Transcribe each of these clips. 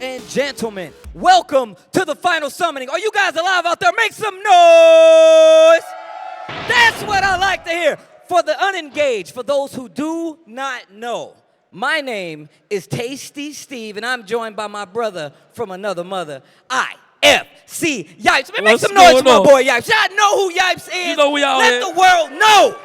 and gentlemen, welcome to the final summoning. Are you guys alive out there? Make some noise! That's what I like to hear. For the unengaged, for those who do not know, my name is Tasty Steve, and I'm joined by my brother from another mother, IFC Yipes. Man, make some noise for my boy Yipes. Y'all know who Yipes is. You know we out here. Let the world know.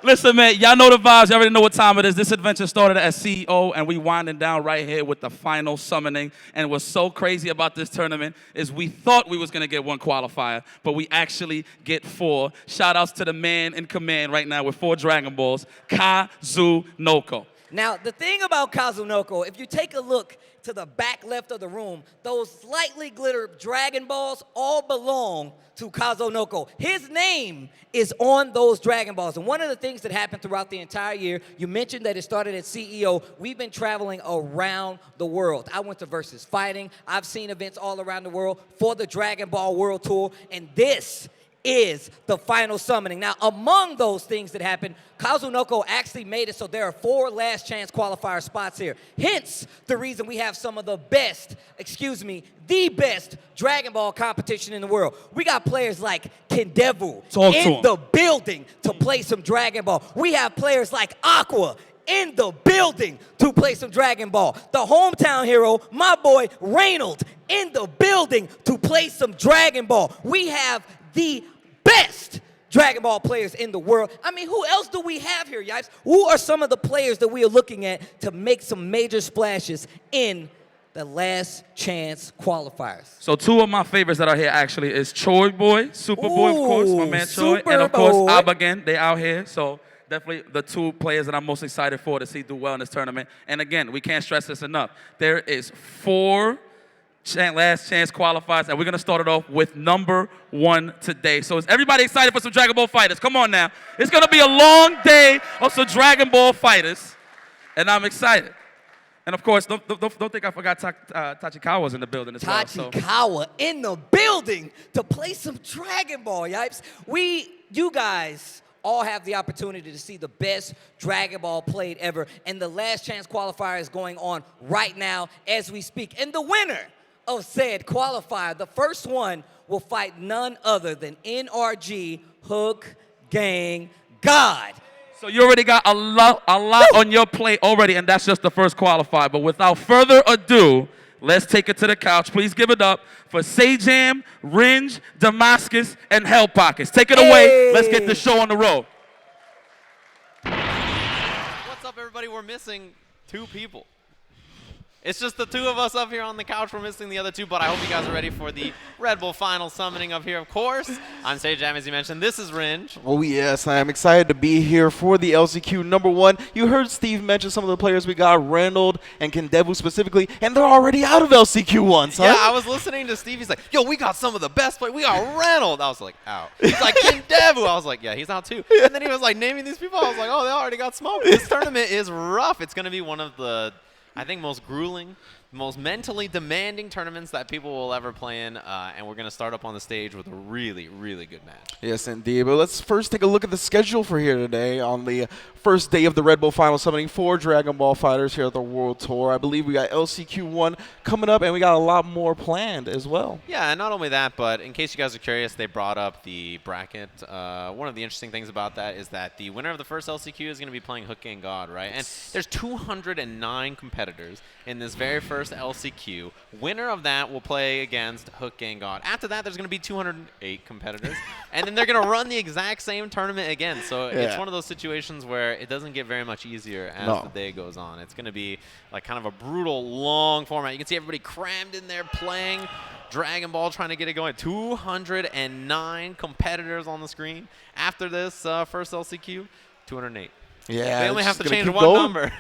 Listen, man, y'all know the vibes. Y'all already know what time it is. This adventure started at CEO, and we winding down right here with the final summoning. And what's so crazy about this tournament is we thought we was going to get one qualifier, but we actually get 4. Shout-outs to the man in command right now with 4 Dragon Balls, Kazunoko. Now, the thing about Kazunoko, if you take a look to the back left of the room, those slightly glittered Dragon Balls all belong to Kazunoko. His name is on those Dragon Balls. And one of the things that happened throughout the entire year, you mentioned that it started at CEO. We've been traveling around the world. I went to Versus Fighting. I've seen events all around the world for the Dragon Ball World Tour. And this is the final summoning. Now, among those things that happened, Kazunoko actually made it so there are 4 last chance qualifier spots here. Hence, the reason we have some of the best, the best Dragon Ball competition in the world. We got players like Kendevu in the building to play some Dragon Ball. We have players like Acqua in the building to play some Dragon Ball. The hometown hero, my boy Reynolds, in the building to play some Dragon Ball. We have the best Dragon Ball players in the world. I mean, who else do we have here, Yipes? Who are some of the players that we are looking at to make some major splashes in the last chance qualifiers? So 2 of my favorites that are here actually is Choi Boy, Superboy, of course, my man Choi, and of course Abagen. They out here, so definitely the 2 players that I'm most excited for to see do well in this tournament. And again, we can't stress this enough. There is 4 last chance qualifiers, and we're going to start it off with number 1 today. So is everybody excited for some Dragon Ball fighters? Come on now. It's going to be a long day of some Dragon Ball fighters, and I'm excited. And of course, don't think I forgot Tachikawa's in the building as well. Tachikawa in the building to play some Dragon Ball, Yipes. You guys all have the opportunity to see the best Dragon Ball played ever, and the last chance qualifier is going on right now as we speak. And the winner of said qualifier, the first one, will fight none other than NRG Hook Gang God. So you already got a lot on your plate already, and that's just the first qualifier. But without further ado, let's take it to the couch. Please give it up for Sajam, Ringe, Damascus, and Hell Pockets. Take it away. Let's get the show on the road. What's up, everybody? We're missing 2 people. It's just the 2 of us up here on the couch. We're missing the other 2, but I hope you guys are ready for the Red Bull final summoning up here, of course. I'm Sajam, as you mentioned. This is Ringe. Oh, yes. I am excited to be here for the LCQ number 1. You heard Steve mention some of the players we got, Reynold and Kendevu specifically, and they're already out of LCQ 1, son. Yeah, I was listening to Steve. He's like, yo, we got some of the best players. We got Reynold. I was like, out. He's like, Kendevu. I was like, yeah, he's out too. And then he was like naming these people. I was like, oh, they already got smoked. This tournament is rough. It's going to be one of the, I think, most grueling, most mentally demanding tournaments that people will ever play in, and we're going to start up on the stage with a really, really good match. Yes, indeed. But let's first take a look at the schedule for here today on the first day of the Red Bull Final Summoning 4 Dragon Ball fighters here at the World Tour. I believe we got LCQ 1 coming up, and we got a lot more planned as well. Yeah, and not only that, but in case you guys are curious, they brought up the bracket. One of the interesting things about that is that the winner of the first LCQ is going to be playing Hook Gang God, right? And there's 209 competitors in this very first LCQ. Winner of that will play against Hook Gang God. After that, there's going to be 208 competitors, and then they're going to run the exact same tournament again. So it's one of those situations where it doesn't get very much easier as the day goes on. It's going to be like kind of a brutal, long format. You can see everybody crammed in there playing Dragon Ball, trying to get it going. 209 competitors on the screen. After this first LCQ, 208. Yeah, they only have to change one number.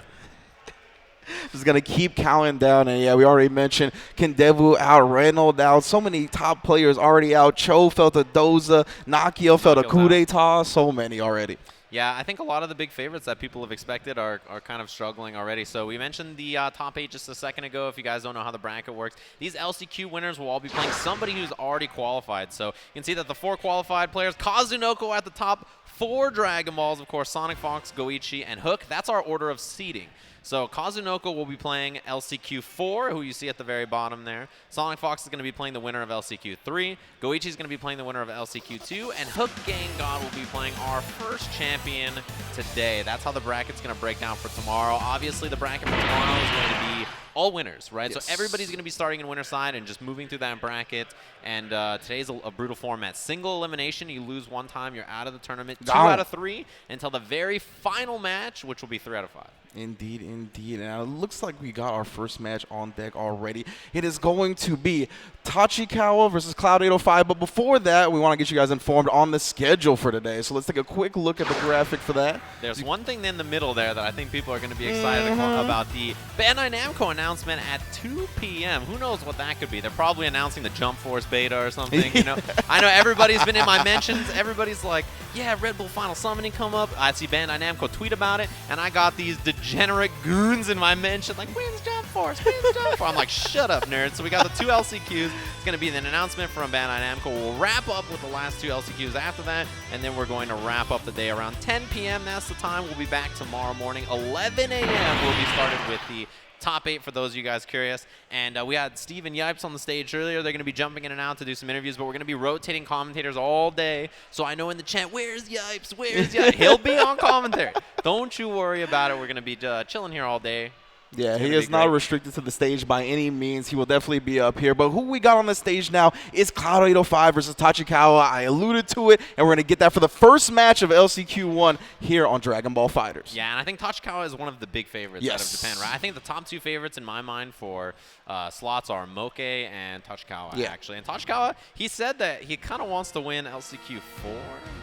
Just going to keep counting down. And, yeah, we already mentioned Kendevu out, Reynolds out. So many top players already out. Cho felt a Doza. Nakio felt a coup d'etat. So many already. Yeah, I think a lot of the big favorites that people have expected are kind of struggling already. So we mentioned the top 8 just a second ago. If you guys don't know how the bracket works, these LCQ winners will all be playing somebody who's already qualified. So you can see that the 4 qualified players, Kazunoko at the top, 4 Dragon Balls, of course, Sonic Fox, Goichi, and Hook. That's our order of seeding. So Kazunoko will be playing LCQ 4, who you see at the very bottom there. Sonic Fox is going to be playing the winner of LCQ 3. Goichi is going to be playing the winner of LCQ 2. And Hook Gang God will be playing our first champion today. That's how the bracket's going to break down for tomorrow. Obviously, the bracket for tomorrow is going to be all winners, right? Yes. So everybody's going to be starting in winner side and just moving through that bracket. And today's a brutal format. Single elimination, you lose one time, you're out of the tournament. 2 out of 3 until the very final match, which will be 3 out of 5. Indeed, indeed. And it looks like we got our first match on deck already. It is going to be Tachikawa versus Cloud 805. But before that, we want to get you guys informed on the schedule for today. So let's take a quick look at the graphic for that. There's one thing in the middle there that I think people are going to be excited about. The Bandai Namco announcement at 2 p.m. Who knows what that could be? They're probably announcing the Jump Force beta or something. You know, I know everybody's been in my mentions. Everybody's like, yeah, Red Bull Final Summoning come up. I see Bandai Namco tweet about it, and I got these degenerate goons in my mention like, when's Jump Force? When's Jump Force? I'm like, shut up, nerd. So we got the 2 LCQs. It's going to be an announcement from Bandai Namco. We'll wrap up with the last 2 LCQs after that, and then we're going to wrap up the day around 10 p.m. That's the time. We'll be back tomorrow morning, 11 a.m. We'll be starting with the top 8 for those of you guys curious. And we had Steve and Yipes on the stage earlier. They're going to be jumping in and out to do some interviews, but we're going to be rotating commentators all day. So I know in the chat, where's Yipes? Where's Yipes? He'll be on commentary. Don't you worry about it. We're going to be chilling here all day. Yeah, he is not restricted to the stage by any means. He will definitely be up here. But who we got on the stage now is Cloud 805 versus Tachikawa. I alluded to it, and we're going to get that for the first match of LCQ 1 here on Dragon Ball FighterZ. Yeah, and I think Tachikawa is one of the big favorites out of Japan, right? I think the top 2 favorites in my mind for slots are Moke and Tachikawa, actually. And Tachikawa, he said that he kind of wants to win LCQ 4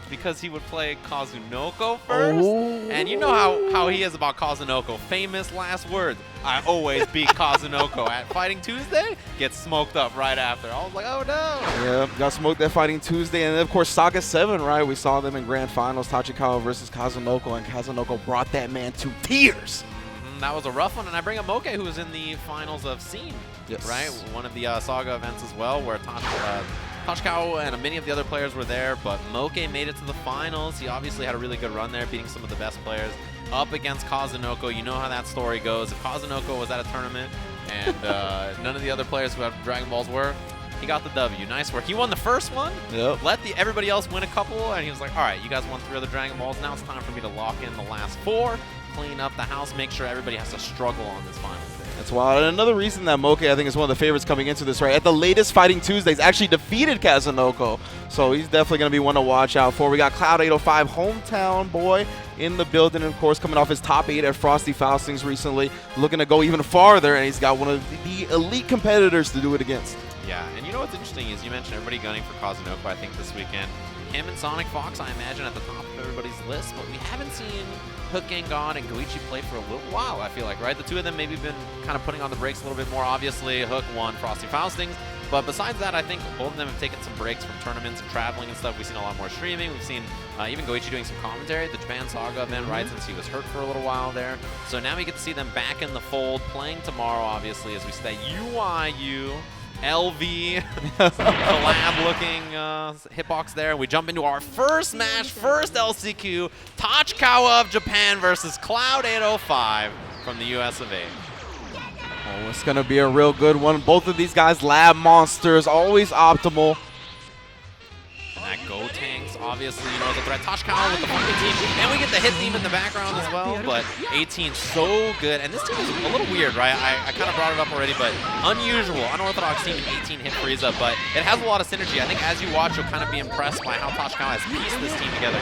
because he would play Kazunoko first. Oh. And you know how he is about Kazunoko. Famous last words. I always beat Kazunoko at Fighting Tuesday. Gets smoked up right after. I was like, oh no. Yeah, got smoked at Fighting Tuesday. And then, of course, Saga 7, right? We saw them in grand finals, Tachikawa versus Kazunoko, and Kazunoko brought that man to tears. That was a rough one, and I bring up Moke, who was in the finals of Scene, right? One of the Saga events as well, where Tachikawa and many of the other players were there, but Moke made it to the finals. He obviously had a really good run there, beating some of the best players up against Kazunoko. You know how that story goes. If Kazunoko was at a tournament and none of the other players who have Dragon Balls were, he got the W. Nice work. He won the first one, let everybody else win a couple, and he was like, all right, you guys won 3 other Dragon Balls. Now it's time for me to lock in the last 4, clean up the house, make sure everybody has to struggle on this final day. That's wild. And another reason that Moke, I think, is one of the favorites coming into this, right? At the latest Fighting Tuesdays, actually defeated Kazunoko. So he's definitely going to be one to watch out for. We got Cloud 805, hometown boy, in the building. And, of course, coming off his top 8 at Frosty Faustings recently, looking to go even farther. And he's got one of the elite competitors to do it against. Yeah, and you know what's interesting is you mentioned everybody gunning for Kazunoko, I think, this weekend. Him and Sonic Fox, I imagine, at the top of everybody's list, but we haven't seen Hook Gangon and Goichi play for a little while, I feel like, right? The 2 of them maybe been kind of putting on the brakes a little bit more. Obviously, Hook won Frosty Faustings, but besides that, I think both of them have taken some breaks from tournaments and traveling and stuff. We've seen a lot more streaming. We've seen even Goichi doing some commentary at the Japan Saga event, right, since he was hurt for a little while there. So now we get to see them back in the fold, playing tomorrow, obviously, as we stay UIU. LV collab-looking hitbox there. We jump into our first match, first LCQ, Tachikawa of Japan versus Cloud 805 from the US of A. Oh, it's going to be a real good one. Both of these guys, lab monsters, always optimal. And that Gotenks, obviously, you know, the threat. Tachikawa with the funky team. And we get the hit theme in the background as well. But 18 so good. And this team is a little weird, right? I kind of brought it up already, but unusual, unorthodox team, 18 hit Frieza. But it has a lot of synergy. I think as you watch, you'll kind of be impressed by how Tachikawa has pieced this team together.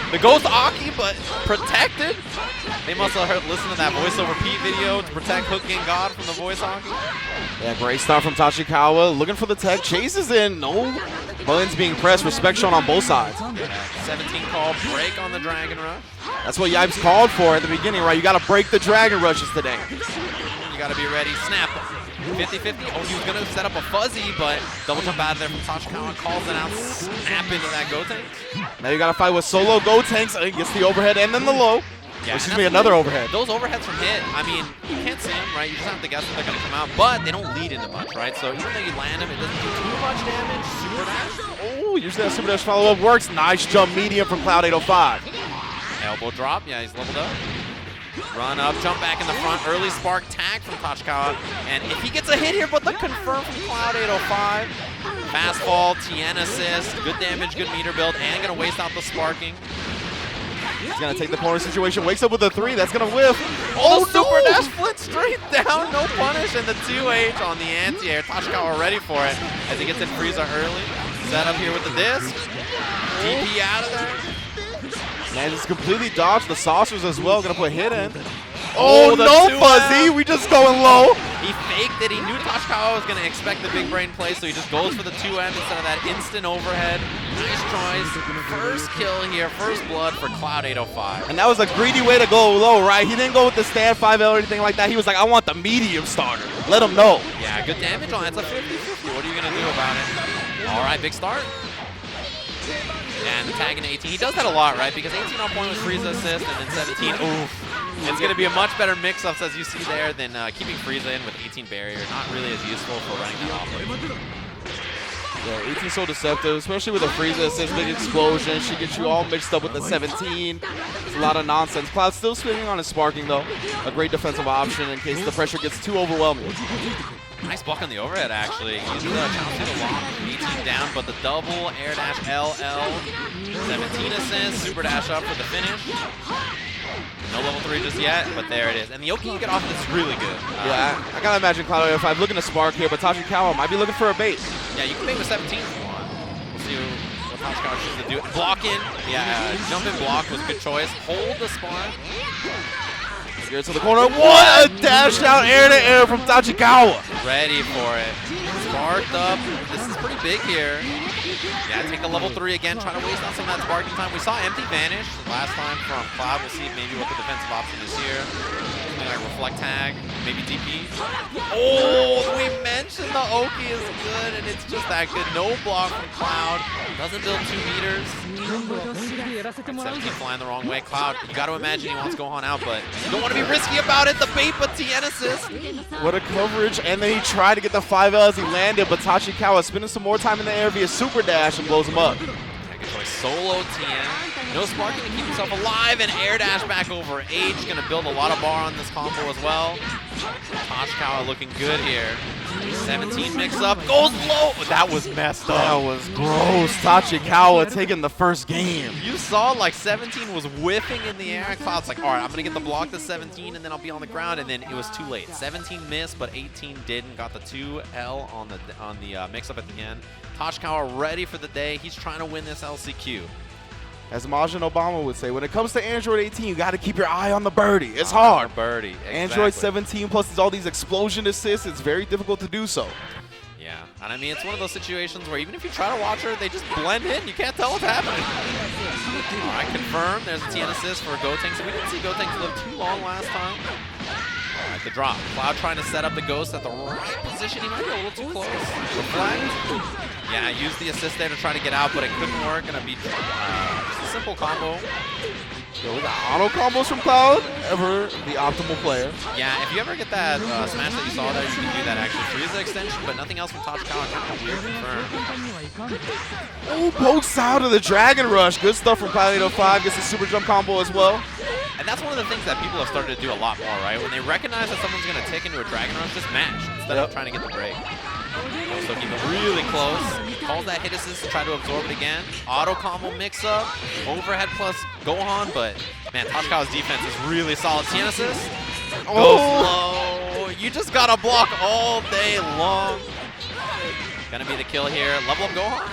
The Ghost Aki, but protected. They must have listened to that voice over Pete video to protect Hook Gang God from the voice Aki. Yeah, great start from Tachikawa. Looking for the tech. Chases in. No buttons being pressed. Respect shown on both sides. 17 call break on the Dragon Rush. That's what Yipes called for at the beginning, right? You got to break the Dragon Rushes today. You got to be ready. Snap. 50-50. Oh, he was going to set up a fuzzy, but double jump out of there from Tachikawa. Calls it out. Snap into that Gotenks. Now you got to fight with solo Gotenks. Gets the overhead and then the low. Yeah, excuse me, another overhead. Those overheads from hit, I mean, you can't see them, right? You just have to guess that they're going to come out, but they don't lead into much, right? So even though you land them, it doesn't do too much damage. Super dash. Ooh, usually that super dash follow-up works. Nice jump medium from Cloud 805. Elbow drop. Yeah, he's leveled up. Run up, jump back in the front. Early spark tag from Tachikawa. And if he gets a hit here, but the confirm from Cloud 805. Fast fall, TN assist. Good damage, good meter build, and going to waste out the sparking. He's going to take the corner situation. Wakes up with a 3. That's going to whiff. Oh, super dash flip straight down. No punish. And the 2H on the anti-air. Tachikawa ready for it as he gets in Frieza early. Set up here with the disc. DP out of there. Man, just completely dodged the saucers as well. Going to put hit in. Oh, the no 2F. fuzzy. We just going low. He faked it. He knew Tachikawa was going to expect the big brain play, so he just goes for the 2M instead of that instant overhead. Nice choice. First kill here, first blood for Cloud 805. And that was a greedy way to go low, right? He didn't go with the stand 5L or anything like that. He was like, I want the medium starter. Let him know. Yeah, good damage on it. It's a 50-50. What are you going to do about it? All right, big start. And the tag into 18. He does that a lot, right? Because 18 on point with Frieza assist, and then 17, oof. It's going to be a much better mix-ups, as you see there, than keeping Frieza in with 18 barrier. Not really as useful for running that off. Yeah, 18 so deceptive, especially with a Frieza assist, big explosion. She gets you all mixed up with the 17. It's a lot of nonsense. Cloud still spinning on his sparking, though. A great defensive option in case the pressure gets too overwhelming. Nice block on the overhead, actually. He's challenging the lock, 18 down, but the double, air dash LL, 17 assist, super dash up for the finish. No level 3 just yet, but there it is. And the Oki you get off this is really good. Yeah, I gotta imagine Cloud 805 looking to spark here, but Tachikawa might be looking for a bait. Yeah, you can bait with 17 if you want. We'll see what Tachikawa chooses to do. Block in. Yeah, jump in block was a good choice. Hold the spawn. Here to the corner. What a dash out air to air from Tachikawa. Ready for it. Sparked up. This is pretty big here. Yeah, take the level 3 again, trying to waste out some of that sparking time. We saw empty vanish last time from Cloud. We'll see maybe what the defensive option is here. Something like reflect tag, maybe DP. Oh, we mentioned the Oki is good, and it's just that good. No block from Cloud. Doesn't build 2 meters. 17 flying the wrong way. Cloud, you got to imagine he wants Gohan out, but you don't want to be risky about it. The bait, but TN assist. What a coverage, and then he tried to get the 5L as he landed, but Tachikawa spending some more time in the air via super dash and blows him up. Good choice. Solo TN. No sparking to keep himself alive, and air dash back over H. Going to build a lot of bar on this combo as well. Tachikawa looking good here. 17 mix up, goes low. That was messed up. That was gross. Tachikawa taking the first game. You saw like 17 was whiffing in the air, and Cloud's like, all right, I'm going to get the block to 17, and then I'll be on the ground, and then it was too late. 17 missed, but 18 didn't. Got the 2L on the mix-up at the end. Tachikawa ready for the day. He's trying to win this LCQ. As Majin Obama would say, when it comes to Android 18, you got to keep your eye on the birdie. It's hard. Birdie. Exactly. Android 17 plus all these explosion assists, it's very difficult to do so. Yeah, and I mean, it's one of those situations where even if you try to watch her, they just blend in. You can't tell what's happening. All right, confirmed. There's a TN assist for Gotenks. So we didn't see Gotenks live too long last time. All right, the drop. Cloud trying to set up the Ghost at the right position. He might be a little too close. Reflect. Yeah, I used the assist there to try to get out, but it couldn't work. Gonna be just a simple combo. Yo, we got auto combos from Cloud. Ever the optimal player. Yeah, if you ever get that smash that you saw there, you can do that actually. Frieza extension, but nothing else from Tachikawa. Kind of weird confirm. Oh, pokes out of the Dragon Rush. Good stuff from Cloud 805. Gets a super jump combo as well. And that's one of the things that people have started to do a lot more, right? When they recognize that someone's going to tick into a Dragon Rush, just mash instead of trying to get the break. So keep it really close. Calls that hit assist to try to absorb it again. Auto combo mix up. Overhead plus Gohan, but man, Tachikawa's defense is really solid. TN assist. Goes low. You just got to block all day long. Gonna be the kill here. Level up Gohan.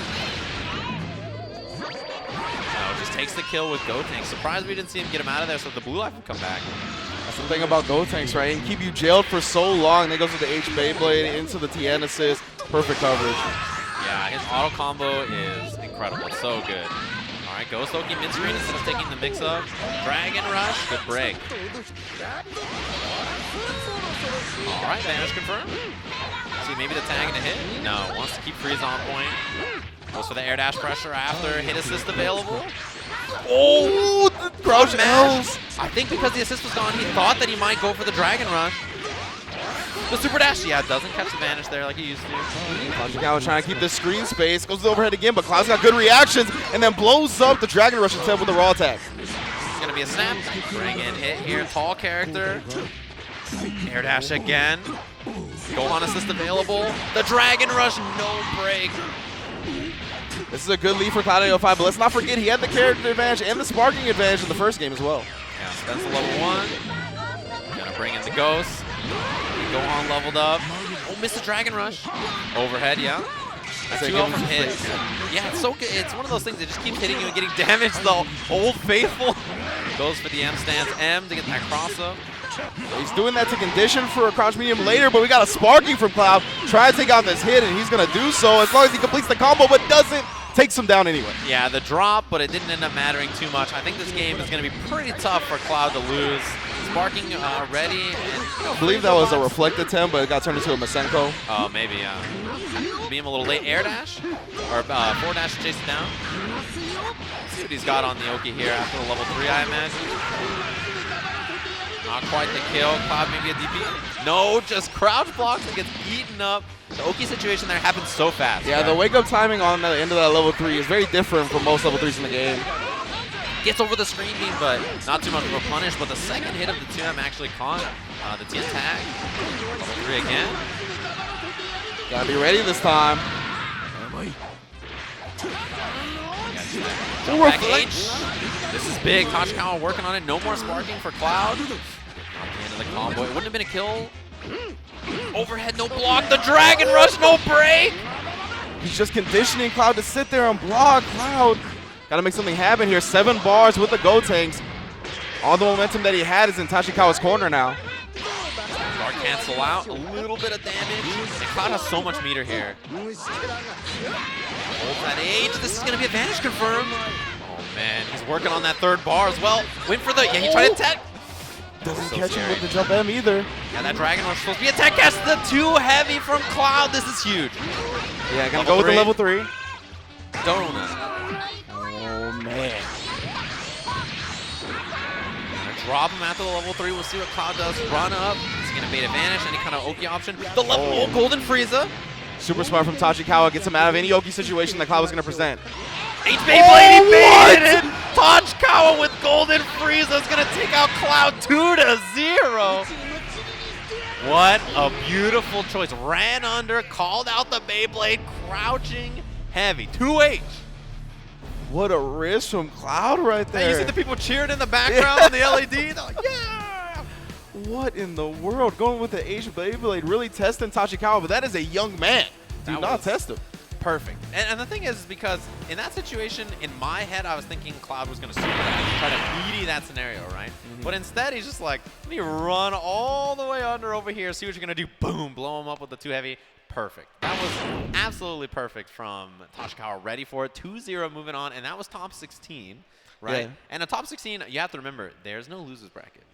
No, just takes the kill with Gotenks. Surprised we didn't see him get him out of there so the blue life would come back. That's the thing about Gotenks, right? He can keep you jailed for so long. Then goes with the H Beyblade into the TN assist. Perfect coverage. Yeah, his auto combo is incredible. So good. All right, Ghost Oki mid-screen instead of taking the mix-up. Dragon Rush, good break. All right, vanish confirmed. See, maybe the tag and a hit? No, wants to keep Frieza on point. Goes for the air dash pressure after hit assist available. Oh, the crouch L's. I think because the assist was gone, he thought that he might go for the Dragon Rush. The super dash, yeah, doesn't catch the vanish there like he used to. Tachikawa trying to keep the screen space. Goes to the overhead again, but Cloud's got good reactions and then blows up the Dragon Rush attempt with the raw attack. It's going to be a snap. Bring in hit here. Tall character. Air dash again. Gohan assist available. The Dragon Rush, no break. This is a good lead for Cloud 805, but let's not forget he had the character advantage and the sparking advantage in the first game as well. Yeah, Spence level 1. Gonna bring in the Ghost. Gohan leveled up. Oh, missed the Dragon Rush. Overhead, yeah. That's 2 from hits. Yeah, it's so good. It's one of those things that just keeps hitting you and getting damaged. The Old Faithful goes for the M stance. M to get that cross up. He's doing that to condition for a crouch medium later, but we got a sparking from Cloud. Try to take out this hit, and he's going to do so as long as he completes the combo, but doesn't. Takes him down anyway. Yeah, the drop, but it didn't end up mattering too much. I think this game is going to be pretty tough for Cloud to lose. Sparking ready. And, I believe that was a reflect attempt, but it got turned into a Masenko. Oh, maybe, yeah. Beam a little late. Air dash? Or forward dash to chase it down. Let's see what he's got on the Oki here after the level 3, I imagine. Not quite the kill. Cloud maybe a DP. No, just crouch blocks and gets eaten up. The Oki situation there happens so fast. Yeah, right? the wake-up timing on the end of that level 3 is very different from most level 3s in the game. Gets over the screen beam, but not too much of a punish. But the second hit of the 2M actually caught the Tien tag. Level 3 again. Gotta be ready this time. Jump back H. This is big. Tachikawa working on it. No more sparking for Cloud. Not the end of the combo. It wouldn't have been a kill. Overhead, no block. The Dragon Rush, no break. He's just conditioning Cloud to sit there and block. Cloud gotta make something happen here. 7 bars with the Go Tanks. All the momentum that he had is in Tachikawa's corner now. Guard cancel out. A little bit of damage. And Cloud has so much meter here. Holds that H. This is going to be advantage confirmed. Oh, man. He's working on that 3rd bar as well. Went for the... Yeah, he tried to tech. Doesn't catch him with the jump M either. Yeah, that Dragon Rush is supposed to be a tech catch. The 2 heavy from Cloud. This is huge. Yeah, gonna go with the level 3. Donut. Oh, man. Drop him after the level 3. We'll see what Cloud does. Run up. He's going to bait advantage. Any kind of Oki option. The level Golden Frieza. Super smart from Tachikawa. Gets him out of any Oki situation that Cloud was going to present. H-Beyblade, he baited it! Tachikawa with Golden Frieza is going to take out Cloud 2-0. What a beautiful choice. Ran under, called out the Beyblade, crouching heavy. 2H. What a risk from Cloud right there. And you see the people cheering in the background on the LED. They're like, yeah! What in the world? Going with the H Beyblade, really testing Tachikawa, but that is a young man. Do not test him. Perfect. And the thing is because in that situation, in my head, I was thinking Cloud was going to super that, try to meaty that scenario, right? But instead, he's just like, let me run all the way under over here, see what you're going to do. Boom, blow him up with the 2 heavy. Perfect. That was absolutely perfect from Tachikawa. Ready for it. 2-0 moving on, and that was top 16, right? Yeah. And a top 16, you have to remember, there's no losers bracket.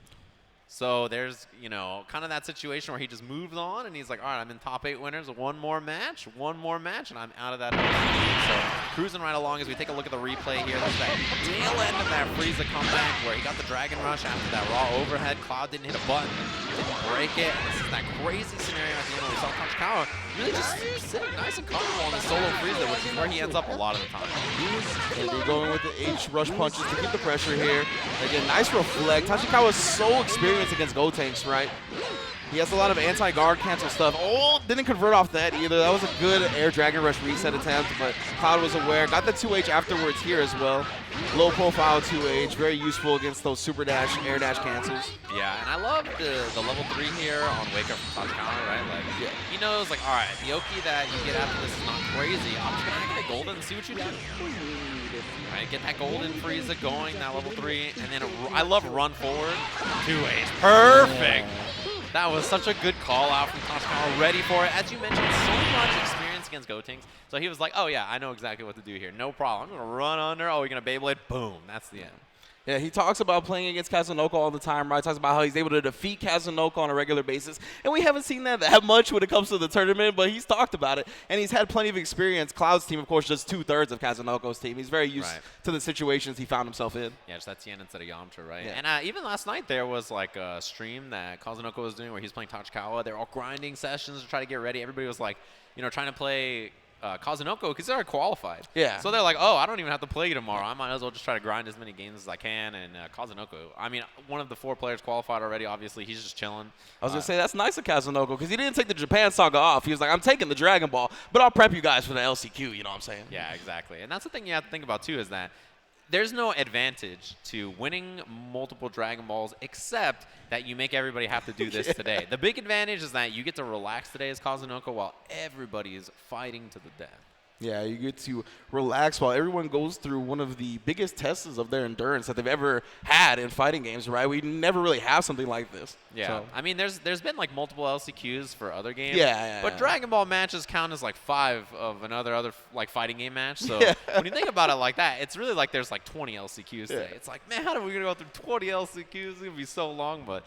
So there's, you know, kind of that situation where he just moves on and he's like, all right, I'm in top 8 winners, one more match, and I'm out of that. So cruising right along as we take a look at the replay here. That's that tail end of that Frieza comeback where he got the Dragon Rush after that raw overhead. Cloud didn't hit a button, didn't break it. And this is that crazy scenario at the end where we saw Tachikawa really just sitting nice and comfortable on the solo Frieza, which is where he ends up a lot of the time. And they're going with the H rush punches to keep the pressure here. Again, nice reflect. Tachikawa is so experienced against Go Tanks, right? He has a lot of anti-guard cancel stuff. Oh, didn't convert off that either. That was a good Air Dragon Rush reset attempt, but Cloud was aware. Got the 2H afterwards here as well. Low profile 2H, very useful against those super dash, air dash cancels. Yeah, and I love the level 3 here on Wake Up from Tachikawa, right? Like, yeah. He knows, like, all right, the Oki that you get after this is not crazy. I'm just going to get a golden and see what you do. Right, get that golden Frieza going, that level 3, and then I love run forward. 2H, perfect. That was such a good call out from Tachikawa, ready for it. As you mentioned, so much experience against Gotenks. So he was like, oh yeah, I know exactly what to do here. No problem. I'm going to run under. Oh, you're going to Beyblade. Boom. That's the end. Yeah, he talks about playing against Kazunoko all the time, right? Talks about how he's able to defeat Kazunoko on a regular basis. And we haven't seen that much when it comes to the tournament, but he's talked about it. And he's had plenty of experience. Cloud's team, of course, just 2/3 of Kazunoko's team. He's very used to the situations he found himself in. Yeah, just that Tien instead of Yamcha, right? Yeah. And even last night there was like a stream that Kazunoko was doing where he's playing Tachikawa. They're all grinding sessions to try to get ready. Everybody was like, trying to play Kazunoko because they're qualified. Yeah. So they're like, oh, I don't even have to play tomorrow. I might as well just try to grind as many games as I can. And Kazunoko, I mean, one of the 4 players qualified already. Obviously, he's just chilling. I was going to say, that's nice of Kazunoko because he didn't take the Japan Saga off. He was like, I'm taking the Dragon Ball, but I'll prep you guys for the LCQ, you know what I'm saying? Yeah, exactly. And that's the thing you have to think about, too, is that there's no advantage to winning multiple Dragon Balls except that you make everybody have to do this today. The big advantage is that you get to relax today as Kazunoko while everybody is fighting to the death. Yeah, you get to relax while everyone goes through one of the biggest tests of their endurance that they've ever had in fighting games, right? We never really have something like this. Yeah, so. I mean, there's been like multiple LCQs for other games. Yeah. But Dragon Ball matches count as like 5 of another like fighting game match. So when you think about it like that, it's really like there's like 20 LCQs today. It's like, man, how are we gonna go through 20 LCQs? It's gonna be so long. But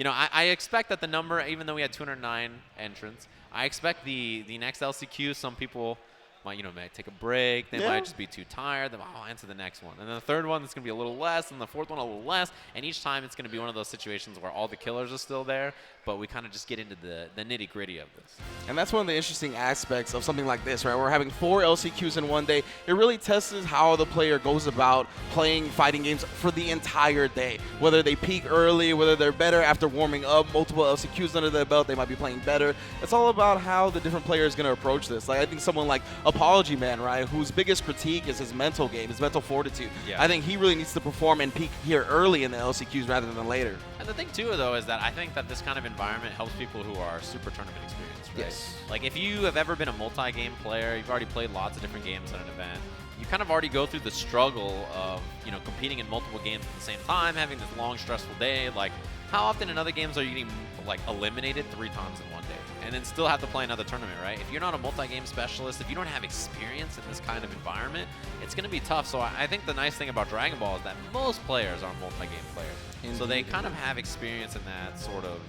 I expect that the number, even though we had 209 entrants, I expect the next LCQ, some people might take a break. They might just be too tired. I'll answer the next one. And then the third one, it's going to be a little less. And the fourth one, a little less. And each time, it's going to be one of those situations where all the killers are still there, but we kind of just get into the nitty-gritty of this. And that's one of the interesting aspects of something like this, right? We're having 4 LCQs in one day. It really tests how the player goes about playing fighting games for the entire day. Whether they peak early, whether they're better after warming up, multiple LCQs under their belt, they might be playing better. It's all about how the different player is going to approach this. Like, I think someone like Apology Man, right, whose biggest critique is his mental game, his mental fortitude. Yeah. I think he really needs to perform and peak here early in the LCQs rather than later. And the thing, too, though, is that I think that this kind of environment helps people who are super tournament experienced, right? Yes. Like, if you have ever been a multi-game player, you've already played lots of different games at an event, you kind of already go through the struggle of, competing in multiple games at the same time, having this long, stressful day. Like, how often in other games are you getting, eliminated 3 times in one day and then still have to play another tournament, right? If you're not a multi-game specialist, if you don't have experience in this kind of environment, it's going to be tough. So I think the nice thing about Dragon Ball is that most players are multi-game players. Indeed. So they kind of have experience in that sort of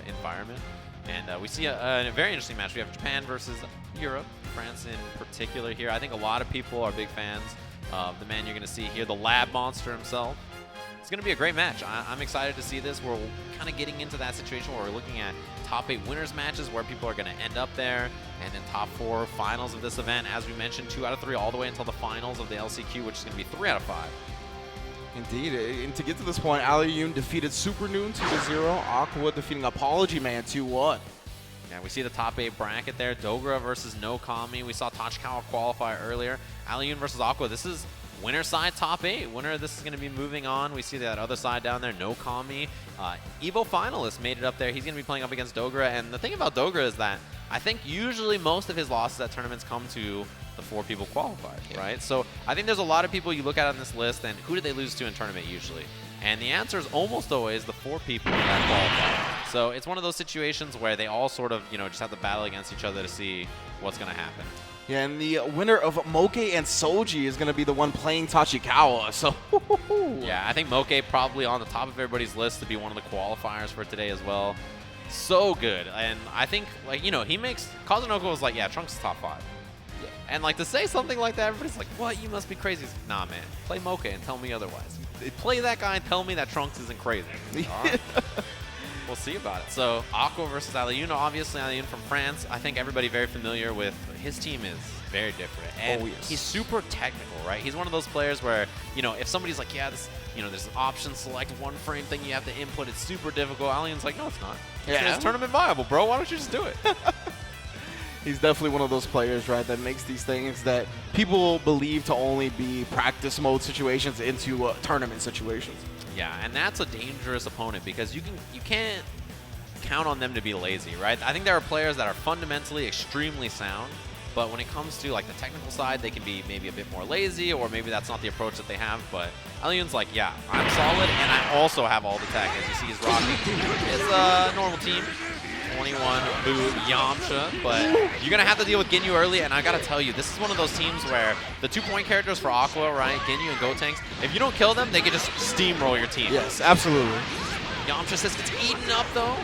environment. And we see a very interesting match. We have Japan versus Europe, France in particular here. I think a lot of people are big fans of the man you're going to see here, the lab monster himself. It's going to be a great match. I'm excited to see this. We're kind of getting into that situation where we're looking at top 8 winners matches where people are going to end up there, and then top 4 finals of this event. As we mentioned, 2 out of 3 all the way until the finals of the LCQ, which is going to be 3 out of 5. Indeed, and to get to this point, Alioune defeated Super Noon 2-0, Acqua defeating Apology Man 2-1. Yeah, we see the top 8 bracket there. Dogura versus No Kami. We saw Tachikawa qualify earlier. Alioune versus Acqua. This is winner side top 8. Winner, this is going to be moving on. We see that other side down there, No Kami. Evo finalist made it up there. He's going to be playing up against Dogura. And the thing about Dogura is that I think usually most of his losses at tournaments come to the 4 people qualified, right? So I think there's a lot of people you look at on this list, and who did they lose to in tournament usually? And the answer is almost always the 4 people that qualified. So it's one of those situations where they all sort of, just have to battle against each other to see what's going to happen. Yeah, and the winner of Moke and Souji is going to be the one playing Tachikawa. So, yeah, I think Moke probably on the top of everybody's list to be one of the qualifiers for today as well. So good. And I think, he makes – Kazunoko was like, yeah, Trunks is top 5. Yeah. And, to say something like that, everybody's like, what? You must be crazy. Like, nah, man. Play Moke and tell me otherwise. Play that guy and tell me that Trunks isn't crazy. All right. We'll see about it. So, Acqua versus Alioune. Obviously, Alioune from France. I think everybody very familiar with his team is very different. And he's super technical, right? He's one of those players where, if somebody's like, yeah, this, there's an option select one frame thing you have to input. It's super difficult. Alioune's like, no, it's not. Yeah. It's tournament viable, bro. Why don't you just do it? He's definitely one of those players, right, that makes these things that people believe to only be practice mode situations into tournament situations. Yeah, and that's a dangerous opponent because you can't count on them to be lazy, right? I think there are players that are fundamentally extremely sound, but when it comes to the technical side, they can be maybe a bit more lazy, or maybe that's not the approach that they have. But Alioune's like, yeah, I'm solid, and I also have all the tech. As you see, he's rocking his normal team. 21 Boo Yamcha, but you're going to have to deal with Ginyu early, and I got to tell you, this is one of those teams where the 2-point characters for Acqua, right, Ginyu and Gotenks, if you don't kill them, they can just steamroll your team. Yes, absolutely. Yamcha just gets eaten up, though.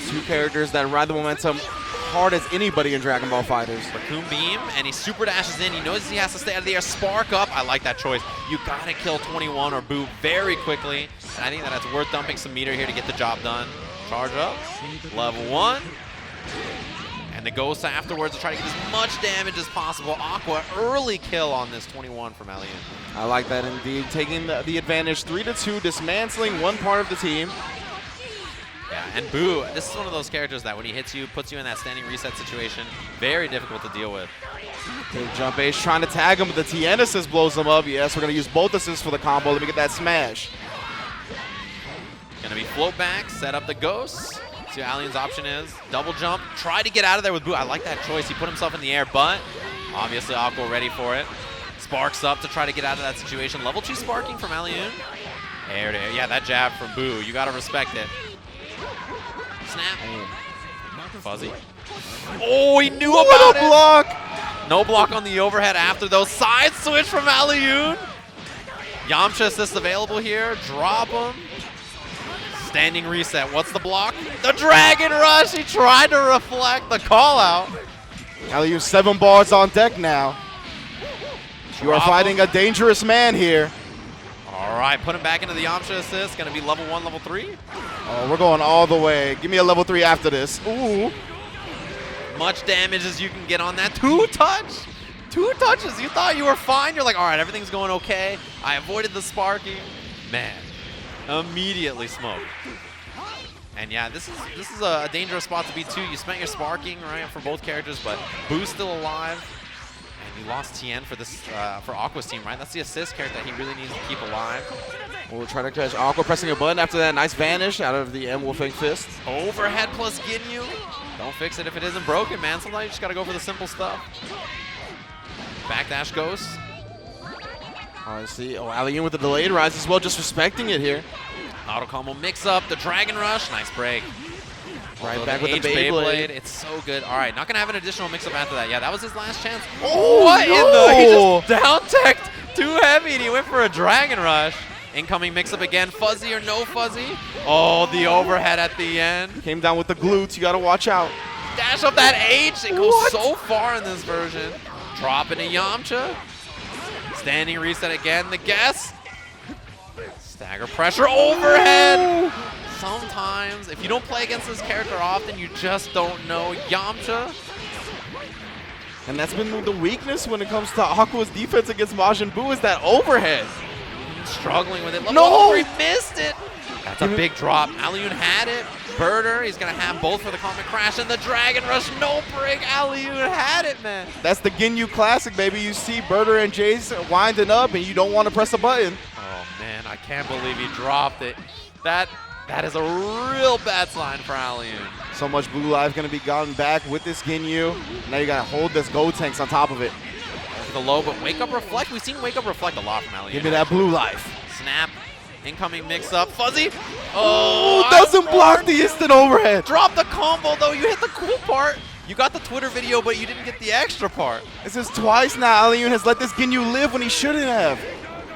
2 characters that ride the momentum hard as anybody in Dragon Ball Fighters. Raccoon Beam, and he super dashes in. He knows he has to stay out of the air. Spark up. I like that choice. You got to kill 21 or Boo very quickly, and I think that it's worth dumping some meter here to get the job done. Charge up. Level 1. And the ghost afterwards to try to get as much damage as possible. Acqua, early kill on this 21 from Alioune. I like that indeed. Taking the advantage 3-2, dismantling one part of the team. Yeah, and Boo, this is one of those characters that when he hits you, puts you in that standing reset situation. Very difficult to deal with. Big jump ace trying to tag him, but the TN assist blows him up. Yes, we're going to use both assists for the combo. Let me get that smash. Gonna be float back, set up the ghost. See what Alioune's option is. Double jump, try to get out of there with Boo. I like that choice. He put himself in the air, but obviously Acqua ready for it. Sparks up to try to get out of that situation. Level 2 sparking from Alioune. There it is. Yeah, that jab from Boo. You gotta respect it. Snap. Fuzzy. Oh, he knew about it. Block. No block on the overhead after those. Side switch from Alioune. Yamcha assist available here. Drop him. Standing reset. What's the block? The Dragon Rush. He tried to reflect the call out. Alioune 7 bars on deck now. You are fighting a dangerous man here. All right, put him back into the Yamcha assist. Gonna be level 1, level 3. Oh, we're going all the way. Give me a level 3 after this. Ooh. Much damage as you can get on that. 2 touch. 2 touches. You thought you were fine. You're like, all right, everything's going okay. I avoided the sparking. Man, immediately smoked. And yeah, this is a dangerous spot to be too. You spent your sparking, right, for both characters, but Boo's still alive. And you lost TN for this for Aqua's team, right? That's the assist character that he really needs to keep alive. We'll try to catch Acqua pressing a button after that nice vanish out of the M-Wolfing Fist. Overhead plus Ginyu. Don't fix it if it isn't broken, man. Sometimes you just got to go for the simple stuff. Backdash Ghost. I see. Oh, Alioune with the delayed rise as well, just respecting it here. Auto combo mix up, the Dragon Rush. Nice break. Right back with the Beyblade. It's so good. All right, not going to have an additional mix up after that. Yeah, that was his last chance. Oh, what no. in the? He just down-teched too heavy, and he went for a Dragon Rush. Incoming mix-up again. Fuzzy or no fuzzy? Oh, the overhead at the end. Came down with the glutes. You got to watch out. Dash up that H. It goes so far in this version. Dropping a Yamcha. Standing reset again. The guess. Stagger pressure. Overhead. Sometimes, if you don't play against this character often, you just don't know. Yamcha. And that's been the weakness when it comes to Aqua's defense against Majin Buu is that overhead. Struggling with it. No! He missed it. That's a big drop. Alioune had it. Birder, he's going to have both for the Comet Crash and the Dragon Rush. No break. Alioune had it, man. That's the Ginyu classic, baby. You see Birder and Jace winding up, and you don't want to press a button. Oh, man, I can't believe he dropped it. That is a real bad sign for Alioune. So much blue life going to be gotten back with this Ginyu. Now you got to hold this Gotenks on top of it. The low, but Wake Up Reflect. We've seen Wake Up Reflect a lot from Alioune. Give me that blue life. Snap. Incoming mix-up. Fuzzy. Oh, doesn't block the instant overhead. Drop the combo, though. You hit the cool part. You got the Twitter video, but you didn't get the extra part. This is twice now. Alioune has let this Ginyu live when he shouldn't have.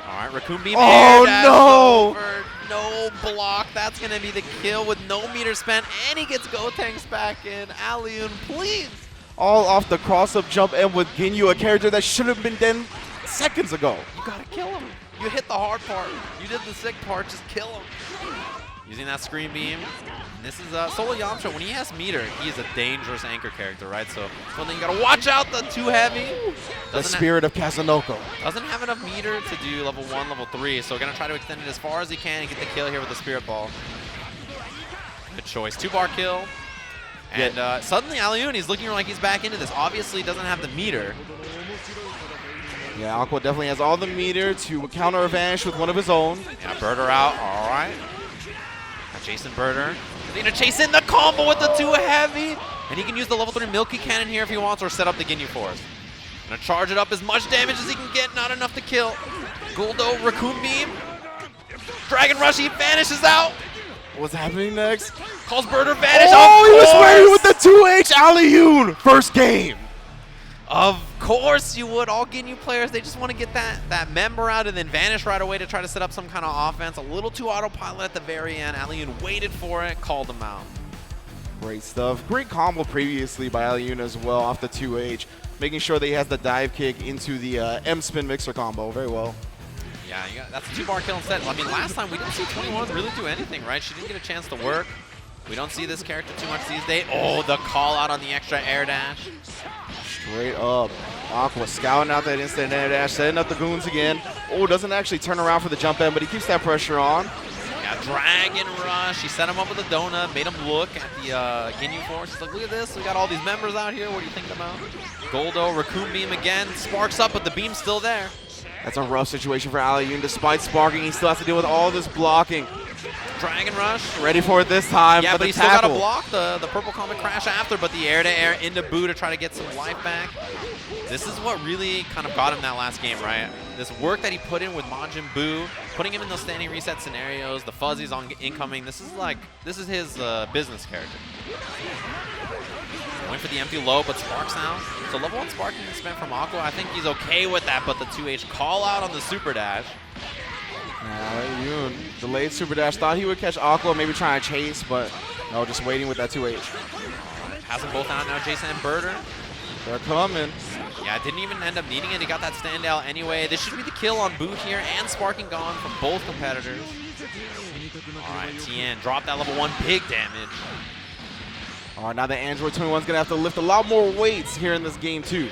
All right, Raccoon Beam. Oh, air dash no. over. No block. That's going to be the kill with no meter spent, and he gets Gotenks back in. Alioune, please. All off the cross-up jump and with Ginyu, a character that should have been done seconds ago. You gotta kill him. You hit the hard part. You did the sick part. Just kill him. Using that screen beam. And this is Solo Yamcha. When he has meter, he is a dangerous anchor character, right? So something you gotta watch out. The too heavy. The spirit of Kazunoko. Doesn't have enough meter to do level 1, level 3. So we're gonna try to extend it as far as he can and get the kill here with the Spirit Ball. Good choice. 2-bar kill. And suddenly Alioune, he's looking like he's back into this. Obviously doesn't have the meter. Yeah, Acqua definitely has all the meter to counter a vanish with one of his own. Yeah, Birder out. All right. Got Jason Birder. He's gonna chase in the combo with the 2 heavy. And he can use the level 3 Milky Cannon here if he wants, or set up the Ginyu for us. Gonna charge it up as much damage as he can get. Not enough to kill. Guldo, Raccoon Beam. Dragon Rush, he vanishes out. What's happening next? Calls Birder vanish. Oh, he was course. waiting with the 2H Alioune. First game. Of course you would. All Ginyu players, they just want to get that member out and then vanish right away to try to set up some kind of offense. A little too autopilot at the very end. Alioune waited for it, called him out. Great stuff. Great combo previously by Alioune as well off the 2H, making sure that he has the dive kick into the M-spin mixer combo. Very well. Yeah, that's a 2-bar kill instead. I mean, last time we didn't see 21 really do anything, right? She didn't get a chance to work. We don't see this character too much these days. Oh, the call out on the extra air dash. Straight up. Acqua scouting out that instant air dash, setting up the goons again. Oh, doesn't actually turn around for the jump in, but he keeps that pressure on. Yeah, Dragon Rush. He set him up with a donut, made him look at the Ginyu Force. He's like, look at this. We got all these members out here. What are you thinking about? Goldo, Raccoon Beam again. Sparks up, but the beam's still there. That's a rough situation for Alioune. Despite sparking, he still has to deal with all this blocking. Dragon Rush. Ready for it this time. Yeah, for but the he still got to tackle. block the Purple Comet crash after, but the air-to-air into Boo to try to get some life back. This is what really kind of got him that last game, right? This work that he put in with Majin Buu, putting him in those standing reset scenarios, the fuzzies on incoming. This is his business character. Going for the empty low, but Sparks now. So level 1 Sparking spent from Acqua. I think he's okay with that, but the 2H call out on the Super Dash. Alioune, delayed super dash. Thought he would catch Acqua, maybe try and chase, but no, just waiting with that 2H. Has them both out now, Jason and Birder. They're coming. Yeah, didn't even end up needing it. He got that standout anyway. This should be the kill on Boot here, and Sparking gone from both competitors. All right, Tien dropped that level 1, big damage. All right, now the Android 21's gonna have to lift a lot more weights here in this game too.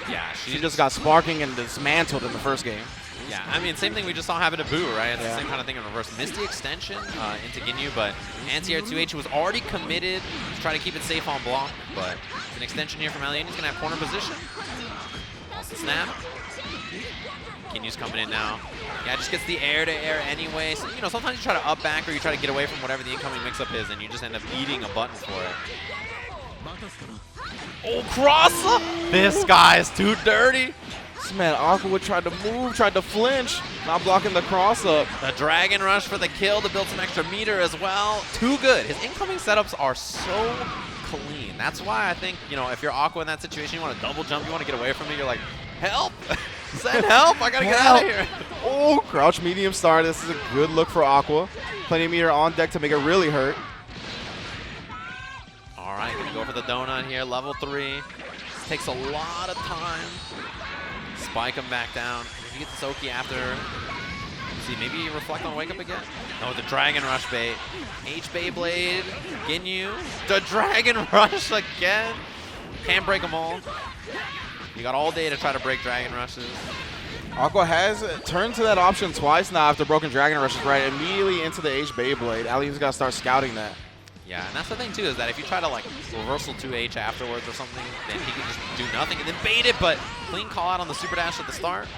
Yeah, She just got Sparking and dismantled in the first game. Yeah, I mean, same thing we just saw happen to Boo, right? It's Yeah. the same kind of thing in reverse. Missed the extension into Ginyu, but anti-air 2H was already committed to try to keep it safe on block, but it's an extension here from Alioune. He's going to have corner position. Wants to snap. Ginyu's coming in now. Yeah, just gets the air-to-air anyway. So, you know, sometimes you try to up back or you try to get away from whatever the incoming mix-up is, and you just end up eating a button for it. Oh, cross-up! This guy is too dirty. This man, Acqua tried to move, tried to flinch, not blocking the cross-up. The Dragon Rush for the kill to build some extra meter as well. Too good. His incoming setups are so clean. That's why I think, you know, if you're Acqua in that situation, you want to double jump, you want to get away from it, you're like, help! Send help! I gotta get out of here. Oh, crouch medium star. This is a good look for Acqua. Plenty of meter on deck to make it really hurt. All right, gonna go for the donut here, level 3. This takes a lot of time. Spike him back down. If you get the Soki after, let's see, maybe reflect on wake up again? No, the Dragon Rush bait. H Beyblade, Ginyu, the Dragon Rush again. Can't break them all. You got all day to try to break Dragon Rushes. Acqua has turned to that option twice now after broken Dragon Rushes, right? Immediately into the H Beyblade. Alioun's got to start scouting that. Yeah, and that's the thing too, is that if you try to like reversal 2H afterwards or something, then he can just do nothing and then bait it, but clean call out on the super dash at the start.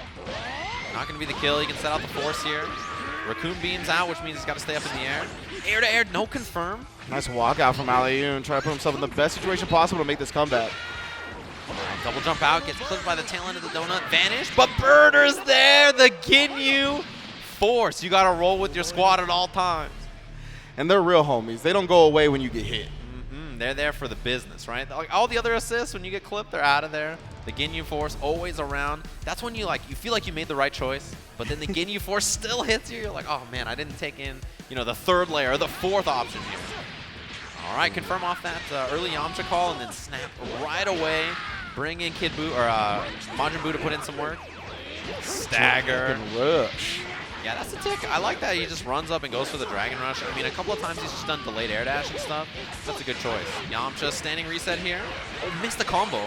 Not gonna be the kill, he can set out the force here. Raccoon beams out, which means he's gotta stay up in the air. Air to air, no confirm. Nice walkout from Alioune, trying to put himself in the best situation possible to make this comeback. Double jump out, gets clipped by the tail end of the donut, vanish, but Birder's there, the Ginyu Force. You gotta roll with your squad at all times. And they're real homies. They don't go away when you get hit. They're there for the business, right? Like all the other assists, when you get clipped, they're out of there. The Ginyu Force always around. That's when you feel like you made the right choice, but then the Ginyu Force still hits you. You're like, oh man, I didn't take in, you know, the third layer, or the fourth option here. All right, confirm off that early Yamcha call and then snap right away. Bring in Kid Buu or Majin Buu to put in some work. Stagger. Rush. Yeah, that's the tick. I like that he just runs up and goes for the Dragon Rush. I mean, a couple of times he's just done delayed air dash and stuff. That's a good choice. Yamcha standing reset here. Oh, missed the combo.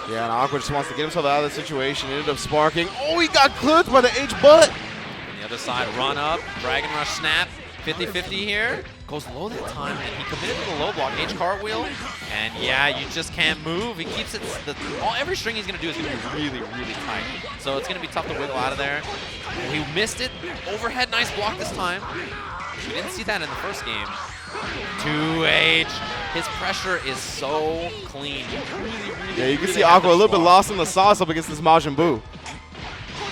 Yeah, and Acqua just wants to get himself out of the situation. Ended up sparking. Oh, he got clipped by the H butt. On the other side, run up. Dragon Rush snap. 50-50 here. Goes low that time, and he committed to the low block. H cartwheel. And yeah, you just can't move. He keeps it. Every string he's going to do is going to be really, really tight. So it's going to be tough to wiggle out of there. Oh, he missed it. Overhead, nice block this time. We didn't see that in the first game. 2H. His pressure is so clean. Yeah, you can see Acqua a little bit lost in the sauce up against this Majin Buu.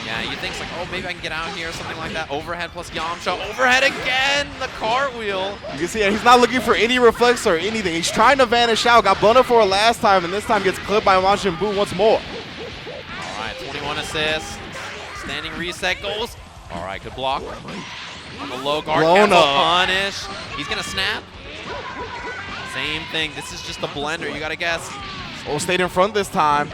Yeah, Yeah, you think it's like, oh, maybe I can get out here or something like that. Overhead plus Yamcha. Overhead again, the cartwheel. You can see he's not looking for any reflex or anything. He's trying to vanish out. Got blown up for a last time, and this time gets clipped by Majin Buu once more. All right, 21 assists. Standing reset goes. All right, good block. On the low guard, careful punish. He's going to snap. Same thing. This is just a blender. You got to guess. Oh, stayed in front this time.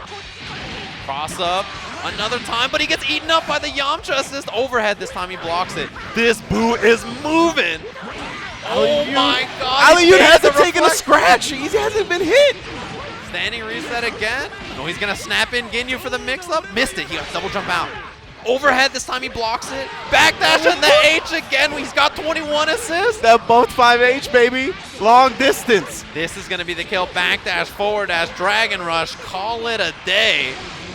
Cross up. Another time, but he gets eaten up by the Yamcha assist. Overhead this time, he blocks it. This Buu is moving. Oh my God. Alioune hasn't taken a scratch. He hasn't been hit. Standing reset again. No, he's going to snap in Ginyu for the mix-up. Missed it. He got double jump out. Overhead this time, he blocks it. Backdash and the H again. He's got 21 assists. That both 5H, baby. Long distance. This is going to be the kill. Backdash, forward dash, Dragon Rush. Call it a day.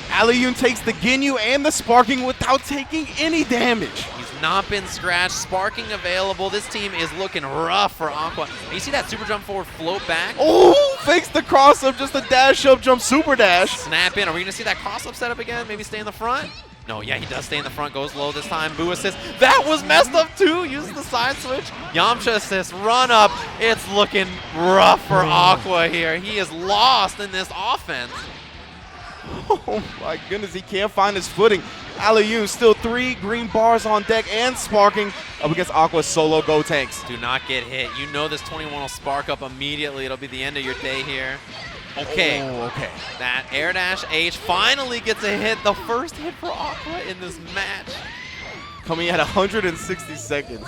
Alioune takes the Ginyu and the sparking without taking any damage. He's not been scratched. Sparking available. This team is looking rough for Acqua. And you see that super jump forward float back? Oh, fakes the cross up, just a dash up, jump super dash. Snap in. Are we going to see that cross up setup again? Maybe stay in the front? No, yeah, he does stay in the front. Goes low this time. Buu assist. That was messed up too. Uses the side switch. Yamcha assist. Run up. It's looking rough for Acqua here. He is lost in this offense. Oh my goodness, he can't find his footing. Alioune still 3 green bars on deck and sparking up against Aqua's solo go tanks. Do not get hit. You know this 21 will spark up immediately. It'll be the end of your day here. Okay. Oh, okay. That air dash H finally gets a hit. The first hit for Acqua in this match. Coming at 160 seconds.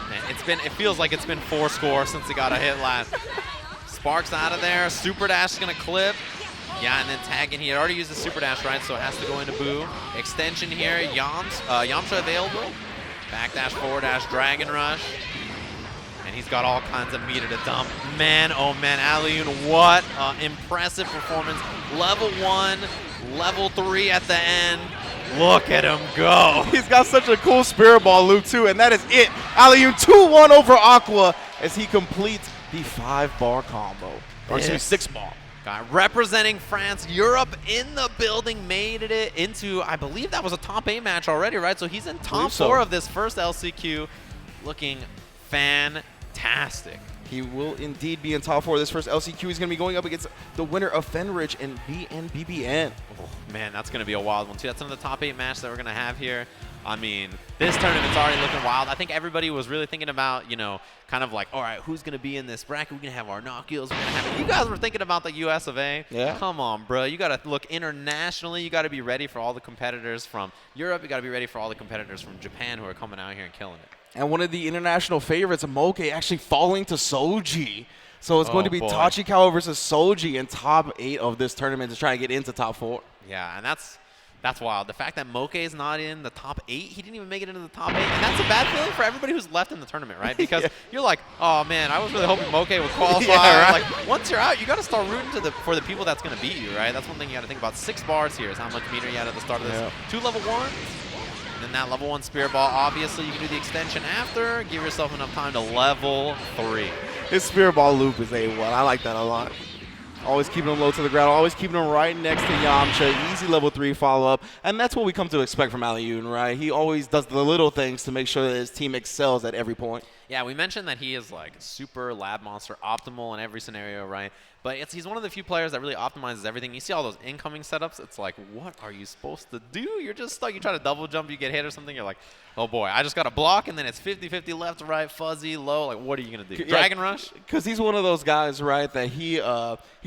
Man, it feels like it's been 4 score since he got a hit last. Sparks out of there. Super dash is gonna clip. Yeah, and then tagging. He had already used the super dash, right? So it has to go into Buu. Extension here. Yamcha available. Backdash, forward dash, Dragon Rush. And he's got all kinds of meter to dump. Man, oh man, Alioune, what impressive performance. Level 1, level 3 at the end. Look at him go. He's got such a cool spirit ball loop too, and that is it. Alioune 2-1 over Acqua as he completes the 5-bar combo. Or excuse me, 6-bar. Guy representing France, Europe in the building, made it into, I believe that was a top 8 match already, right? So he's in top 4 of this first LCQ, looking fantastic. He will indeed be in top 4 of this first LCQ. He's going to be going up against the winner of Fenritti and BNBBN. Oh, man, that's going to be a wild one, too. That's some of the top 8 matches that we're going to have here. I mean, this tournament's already looking wild. I think everybody was really thinking about, you know, kind of like, all right, who's going to be in this bracket? We're going to have our Nokios. We're going to have it. You guys were thinking about the US of A. Yeah. Come on, bro. You got to look internationally. You got to be ready for all the competitors from Europe. You got to be ready for all the competitors from Japan who are coming out here and killing it. And one of the international favorites, Moke, actually falling to Souji. So it's going to be Tachikawa versus Souji in top 8 of this tournament to try to get into top 4. Yeah, and that's wild. The fact that Moke is not in the top 8, he didn't even make it into the top 8, and that's a bad feeling for everybody who's left in the tournament, right? Because you're like, oh man, I was really hoping Moke would qualify. Yeah, right? Like, once you're out, you got to start rooting for the people that's going to beat you, right? That's one thing you got to think about. 6 bars here is how much meter you had at the start of this. Yeah. 2 level 1s. And then that level 1 Spirit Ball, obviously you can do the extension after. Give yourself enough time to level 3. His Spirit Ball loop is A1. I like that a lot. Always keeping him low to the ground. Always keeping him right next to Yamcha. Easy level 3 follow-up. And that's what we come to expect from Alioune, right? He always does the little things to make sure that his team excels at every point. Yeah, we mentioned that he is like super lab monster, optimal in every scenario, right? But he's one of the few players that really optimizes everything. You see all those incoming setups, it's like, what are you supposed to do? You're just stuck. You try to double jump, you get hit or something, you're like, oh boy, I just got to block, and then it's 50-50 left to right, fuzzy, low. Like, what are you going to do? Dragon Rush? Because he's one of those guys, right, that he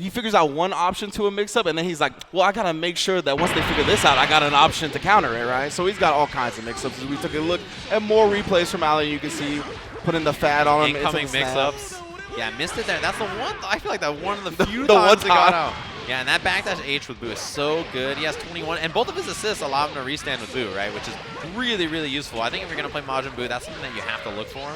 figures out one option to a mix-up, and then he's like, well, I got to make sure that once they figure this out, I got an option to counter it, right? So he's got all kinds of mix-ups. As we took a look at more replays from Alioune, you can see putting the fat on him. Incoming mix-ups. Yeah, missed it there. That's the one. I feel like that one of the few times he got out. Yeah, and that backdash H with Buu is so good. He has 21, and both of his assists allow him to restand with Buu, right? Which is really, really useful. I think if you're going to play Majin Buu, that's something that you have to look for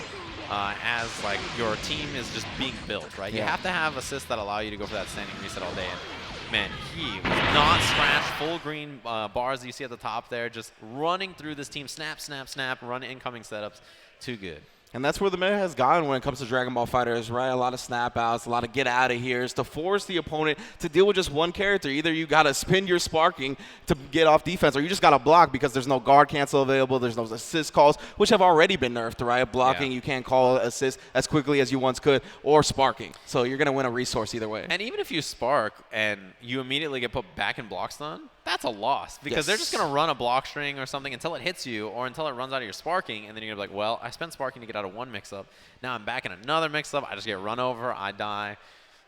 as like your team is just being built, right? You have to have assists that allow you to go for that standing reset all day. And man, he was not scratched. Full green bars that you see at the top there, just running through this team. Snap, snap, snap, run incoming setups. Too good. And that's where the meta has gone when it comes to Dragon Ball FighterZ, right? A lot of snap outs, a lot of get out of here, is to force the opponent to deal with just one character. Either you got to spin your sparking to get off defense, or you just got to block because there's no guard cancel available, there's no assist calls, which have already been nerfed, right? Blocking, you can't call assist as quickly as you once could, or sparking. So you're going to win a resource either way. And even if you spark and you immediately get put back in block stun, that's a loss because they're just going to run a block string or something until it hits you or until it runs out of your sparking, and then you're going to be like, well, I spent sparking to get out of one mix-up. Now I'm back in another mix-up. I just get run over. I die.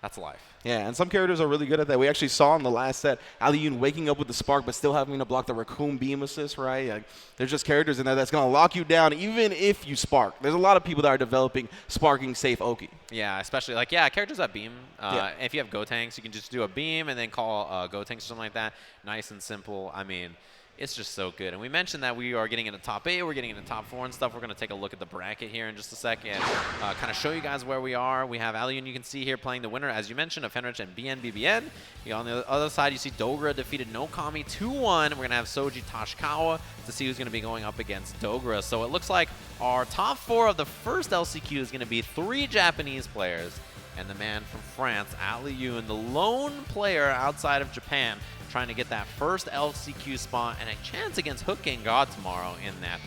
That's life. Yeah, and some characters are really good at that. We actually saw in the last set Alioune waking up with the spark but still having to block the Raccoon beam assist, right? Like, there's just characters in there that's going to lock you down even if you spark. There's a lot of people that are developing sparking safe Oki. Yeah, especially like, characters that beam. If you have Gotenks, you can just do a beam and then call Gotenks or something like that. Nice and simple. I mean, it's just so good. And we mentioned that we are getting into top 8, we're getting into top 4 and stuff. We're going to take a look at the bracket here in just a second, kind of show you guys where we are. We have Alioune, you can see here, playing the winner, as you mentioned, of Fenritti and BNBBN. On the other side, you see Dogura defeated Nokami 2-1. We're going to have Souji Tashikawa to see who's going to be going up against Dogura. So it looks like our top 4 of the first LCQ is going to be 3 Japanese players and the man from France, Alioune, the lone player outside of Japan, trying to get that first LCQ spot and a chance against Hook and God tomorrow in that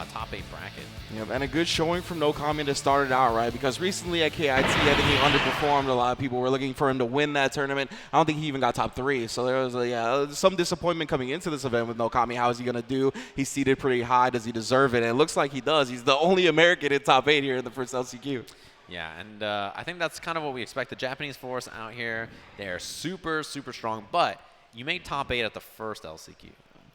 top 8 bracket. Yep, and a good showing from Nokami to start it out, right? Because recently at KIT, I think he underperformed. A lot of people were looking for him to win that tournament. I don't think he even got top 3. So there was some disappointment coming into this event with Nokami. How is he going to do? He's seated pretty high. Does he deserve it? And it looks like he does. He's the only American in top 8 here in the first LCQ. Yeah, and I think that's kind of what we expect. The Japanese force out here, they're super, super strong. But you made top 8 at the first LCQ.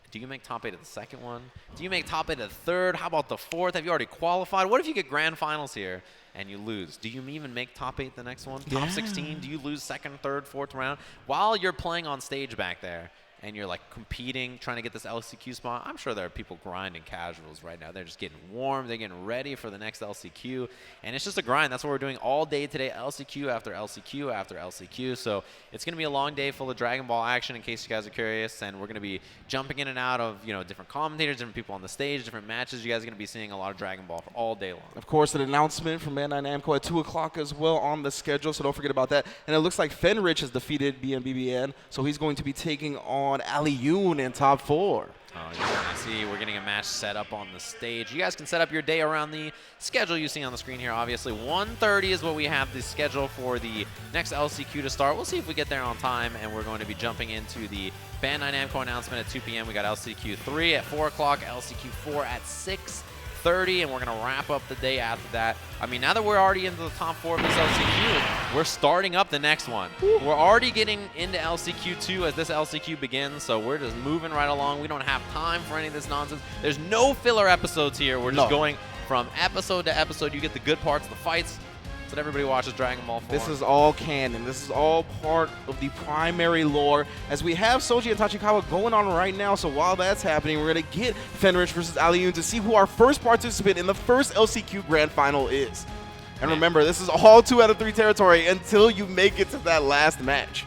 Do you make top 8 at the second one? Do you make top 8 at the third? How about the fourth? Have you already qualified? What if you get grand finals here and you lose? Do you even make top 8 the next one? Top 16? Do you lose second, third, fourth round? While you're playing on stage back there and you're like competing, trying to get this LCQ spot, I'm sure there are people grinding casuals right now. They're just getting warm. They're getting ready for the next LCQ. And it's just a grind. That's what we're doing all day today, LCQ after LCQ after LCQ. So it's going to be a long day full of Dragon Ball action, in case you guys are curious. And we're going to be jumping in and out of, different commentators, different people on the stage, different matches. You guys are going to be seeing a lot of Dragon Ball for all day long. Of course, an announcement from Bandai Namco at 2 o'clock as well on the schedule, so don't forget about that. And it looks like Fenritti has defeated BNBBN, so he's going to be taking on Alioune in top 4. Oh, you can see we're getting a match set up on the stage. You guys can set up your day around the schedule you see on the screen here. Obviously, 1:30 is what we have the schedule for the next LCQ to start. We'll see if we get there on time, and we're going to be jumping into the Bandai Namco announcement at 2 p.m. We got LCQ 3 at 4 o'clock, LCQ 4 at 6:30, and we're going to wrap up the day after that. I mean, now that we're already into the top 4 of this LCQ, we're starting up the next one. We're already getting into LCQ 2 as this LCQ begins, so we're just moving right along. We don't have time for any of this nonsense. There's no filler episodes here. We're just going from episode to episode. You get the good parts, the fights. That everybody watches Dragon Ball 4. This is all canon. This is all part of the primary lore, as we have Souji and Tachikawa going on right now. So while that's happening, we're going to get Fenritti versus Alioune to see who our first participant in the first LCQ Grand Final is. And remember, this is all 2 out of 3 territory until you make it to that last match.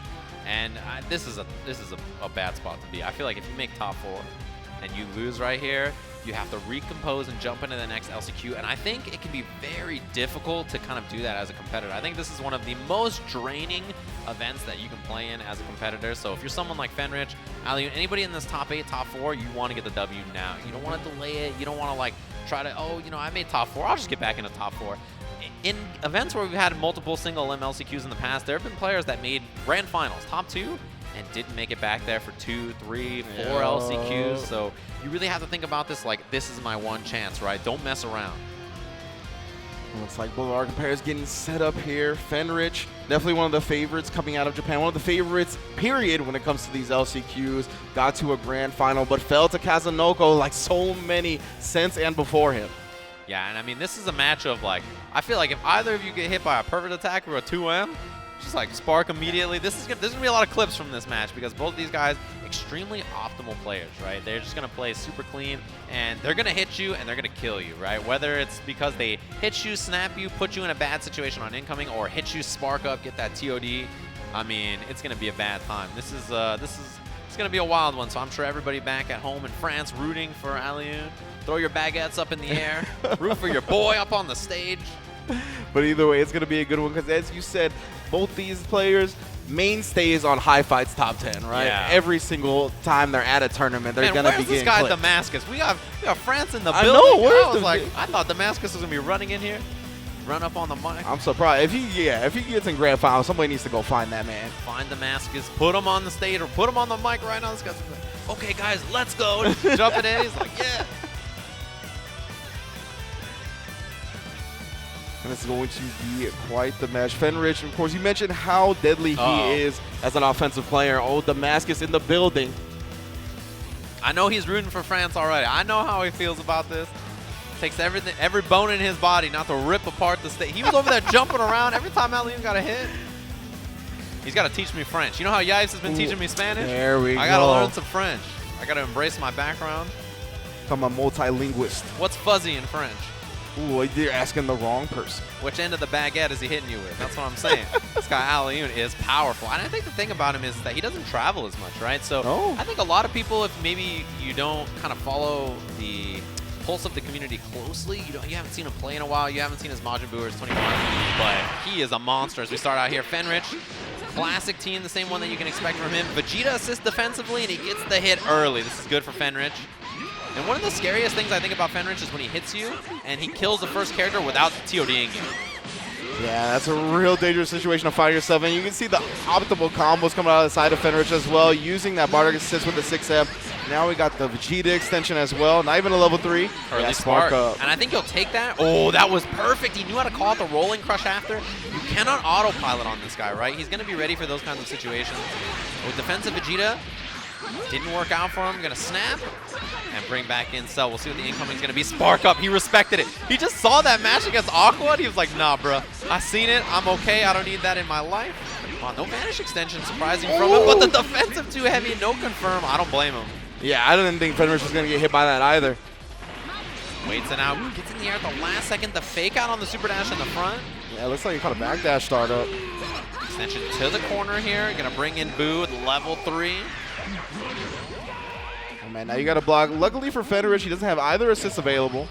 And this is a bad spot to be. I feel like if you make top 4 and you lose right here, you have to recompose and jump into the next LCQ, and I think it can be very difficult to kind of do that as a competitor. I think this is one of the most draining events that you can play in as a competitor. So if you're someone like Fenritti, Alioune, anybody in this top 8, top 4, you want to get the W now. You don't want to delay it. You don't want to like try to, I made top 4. I'll just get back into top 4. In events where we've had multiple single LCQs in the past, there have been players that made grand finals, top 2, and didn't make it back there for 2, 3, 4 LCQs. So you really have to think about this like, this is my one chance, right? Don't mess around. Looks like both our compares getting set up here. Fenritti, definitely one of the favorites coming out of Japan. One of the favorites, period, when it comes to these LCQs. Got to a grand final, but fell to Kazunoko like so many since and before him. Yeah, and I mean, this is a match of like, I feel like if either of you get hit by a perfect attack or a 2M, just like spark immediately. There's gonna be a lot of clips from this match because both of these guys, extremely optimal players, right? They're just gonna play super clean, and they're gonna hit you and they're gonna kill you, right? Whether it's because they hit you, snap you, put you in a bad situation on incoming, or hit you, spark up, get that TOD. I mean, it's gonna be a bad time. This is It's going to be a wild one, so I'm sure everybody back at home in France rooting for Alioune. Throw your baguettes up in the air. Root for your boy up on the stage. But either way, it's going to be a good one because, as you said, both these players, mainstays on High Fight's top 10, right? Yeah. Every single time they're at a tournament, they're going to be where's this getting guy clipped. Damascus? We got France in the I building. know, where's the I thought Damascus was going to be running in here. Run up on the mic. I'm surprised. If he gets in grand final, somebody needs to go find that man. Find Damascus, put him on the stage or put him on the mic right now. This guy's like, okay, guys, let's go. Jumping in. He's like, yeah. And it's going to be quite the match. Fenritti, of course, you mentioned how deadly he is as an offensive player. Oh, Damascus in the building. I know he's rooting for France already. I know how he feels about this. Takes everything, every bone in his body not to rip apart the stage. He was over there jumping around every time Alioune got a hit. He's got to teach me French. You know how Yipes has been teaching me Spanish? There we go. I got to learn some French. I got to embrace my background. I'm a multilinguist. What's fuzzy in French? Ooh, you're asking the wrong person. Which end of the baguette is he hitting you with? That's what I'm saying. This guy Alioune is powerful. And I think the thing about him is that he doesn't travel as much, right? So I think a lot of people, if maybe you don't kind of follow the pulse of the community closely, you haven't seen him play in a while, you haven't seen his Majin Buu or his 21, but he is a monster as we start out here. Fenritti, classic team, the same one that you can expect from him. Vegeta assists defensively, and he gets the hit early. This is good for Fenritti. And one of the scariest things I think about Fenritti is when he hits you, and he kills the first character without TODing you. Yeah, that's a real dangerous situation to find yourself in. You can see the optimal combos coming out of the side of Fenritti as well, using that Bardock assist with the 6M. Now we got the Vegeta extension as well, not even a level 3. Early spark up. And I think he'll take that. Oh, that was perfect. He knew how to call out the rolling crush after. You cannot autopilot on this guy, right? He's going to be ready for those kinds of situations. With defensive Vegeta, didn't work out for him. Going to snap and bring back in Cell. We'll see what the incoming is going to be. Spark up. He respected it. He just saw that match against Acqua, and he was like, nah, bro. I seen it. I'm okay. I don't need that in my life. No Vanish extension surprising from him, but the defensive too heavy. No confirm. I don't blame him. Yeah, I didn't think Fenritti was going to get hit by that either. Waits it out. Gets in the air at the last second. The fake out on the super dash in the front. Yeah, it looks like he caught a backdash startup. Extension to the corner here. Going to bring in Buu at level 3. Oh, man, now you got to block. Luckily for Fenritti, he doesn't have either assist available.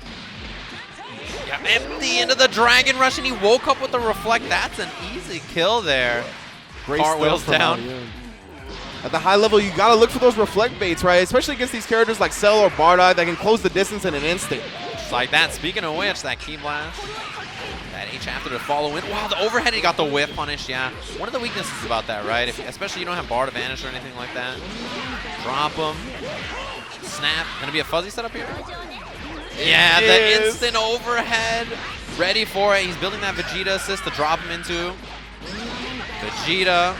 Yeah, empty into the Dragon Rush, and he woke up with the Reflect. That's an easy kill there. Great Cartwheels stuff from down. Alioune. At the high level, you got to look for those reflect baits, right? Especially against these characters like Cell or Bardock that can close the distance in an instant. Just like that. Speaking of which, that Key Blast. That H after to follow in. Wow, the overhead, he got the whip punish, yeah. One of the weaknesses about that, right? Especially you don't have bar to vanish or anything like that. Drop him. Snap. Gonna be a fuzzy setup here? Yeah, the instant overhead. Ready for it. He's building that Vegeta assist to drop him into. Vegeta.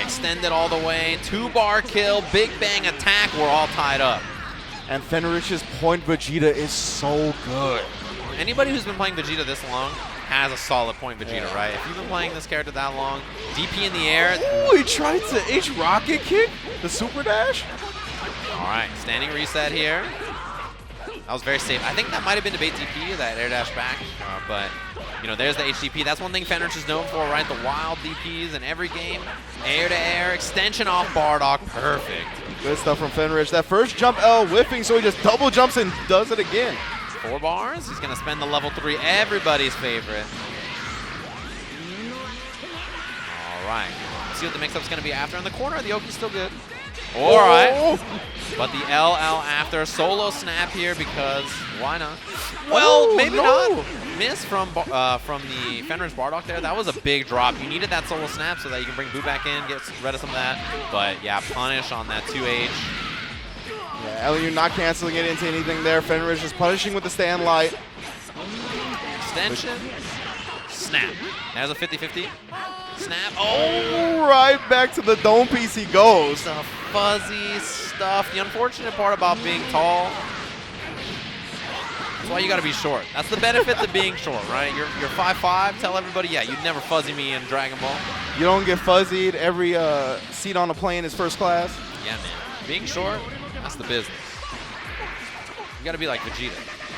Extended all the way. 2-bar kill. Big bang attack. We're all tied up. And Fenritti's point Vegeta is so good. Anybody who's been playing Vegeta this long has a solid point Vegeta, right? If you've been playing this character that long, DP in the air. Ooh, he tried to H rocket kick the super dash. All right, standing reset here. That was very safe. I think that might have been debate DP, that air dash back, but you know, there's the HDP. That's one thing Fenritti is known for, right? The wild DPs in every game. Air to air, extension off Bardock, perfect. Good stuff from Fenritti. That first jump L whiffing, so he just double jumps and does it again. 4 bars, he's gonna spend the level 3, everybody's favorite. All right, let's see what the mix-up's gonna be after. In the corner, the Oki's still good. All right, but the LL after, solo snap here because why not? Well, maybe not. Miss from the Fenritti Bardock there. That was a big drop. You needed that solo snap so that you can bring Buu back in, get rid of some of that. But yeah, punish on that 2H. Yeah, Alioune not canceling it into anything there. Fenritti just punishing with the stand light. Extension. Snap. There's a 50-50. Snap. Oh, right back to the dome piece he goes. The fuzzy stuff. The unfortunate part about being tall, that's why you got to be short. That's the benefit to being short, right? You're 5'5". Tell everybody, yeah, you'd never fuzzy me in Dragon Ball. You don't get fuzzied. Every seat on the plane is first class. Yeah, man. Being short, that's the business. You got to be like Vegeta.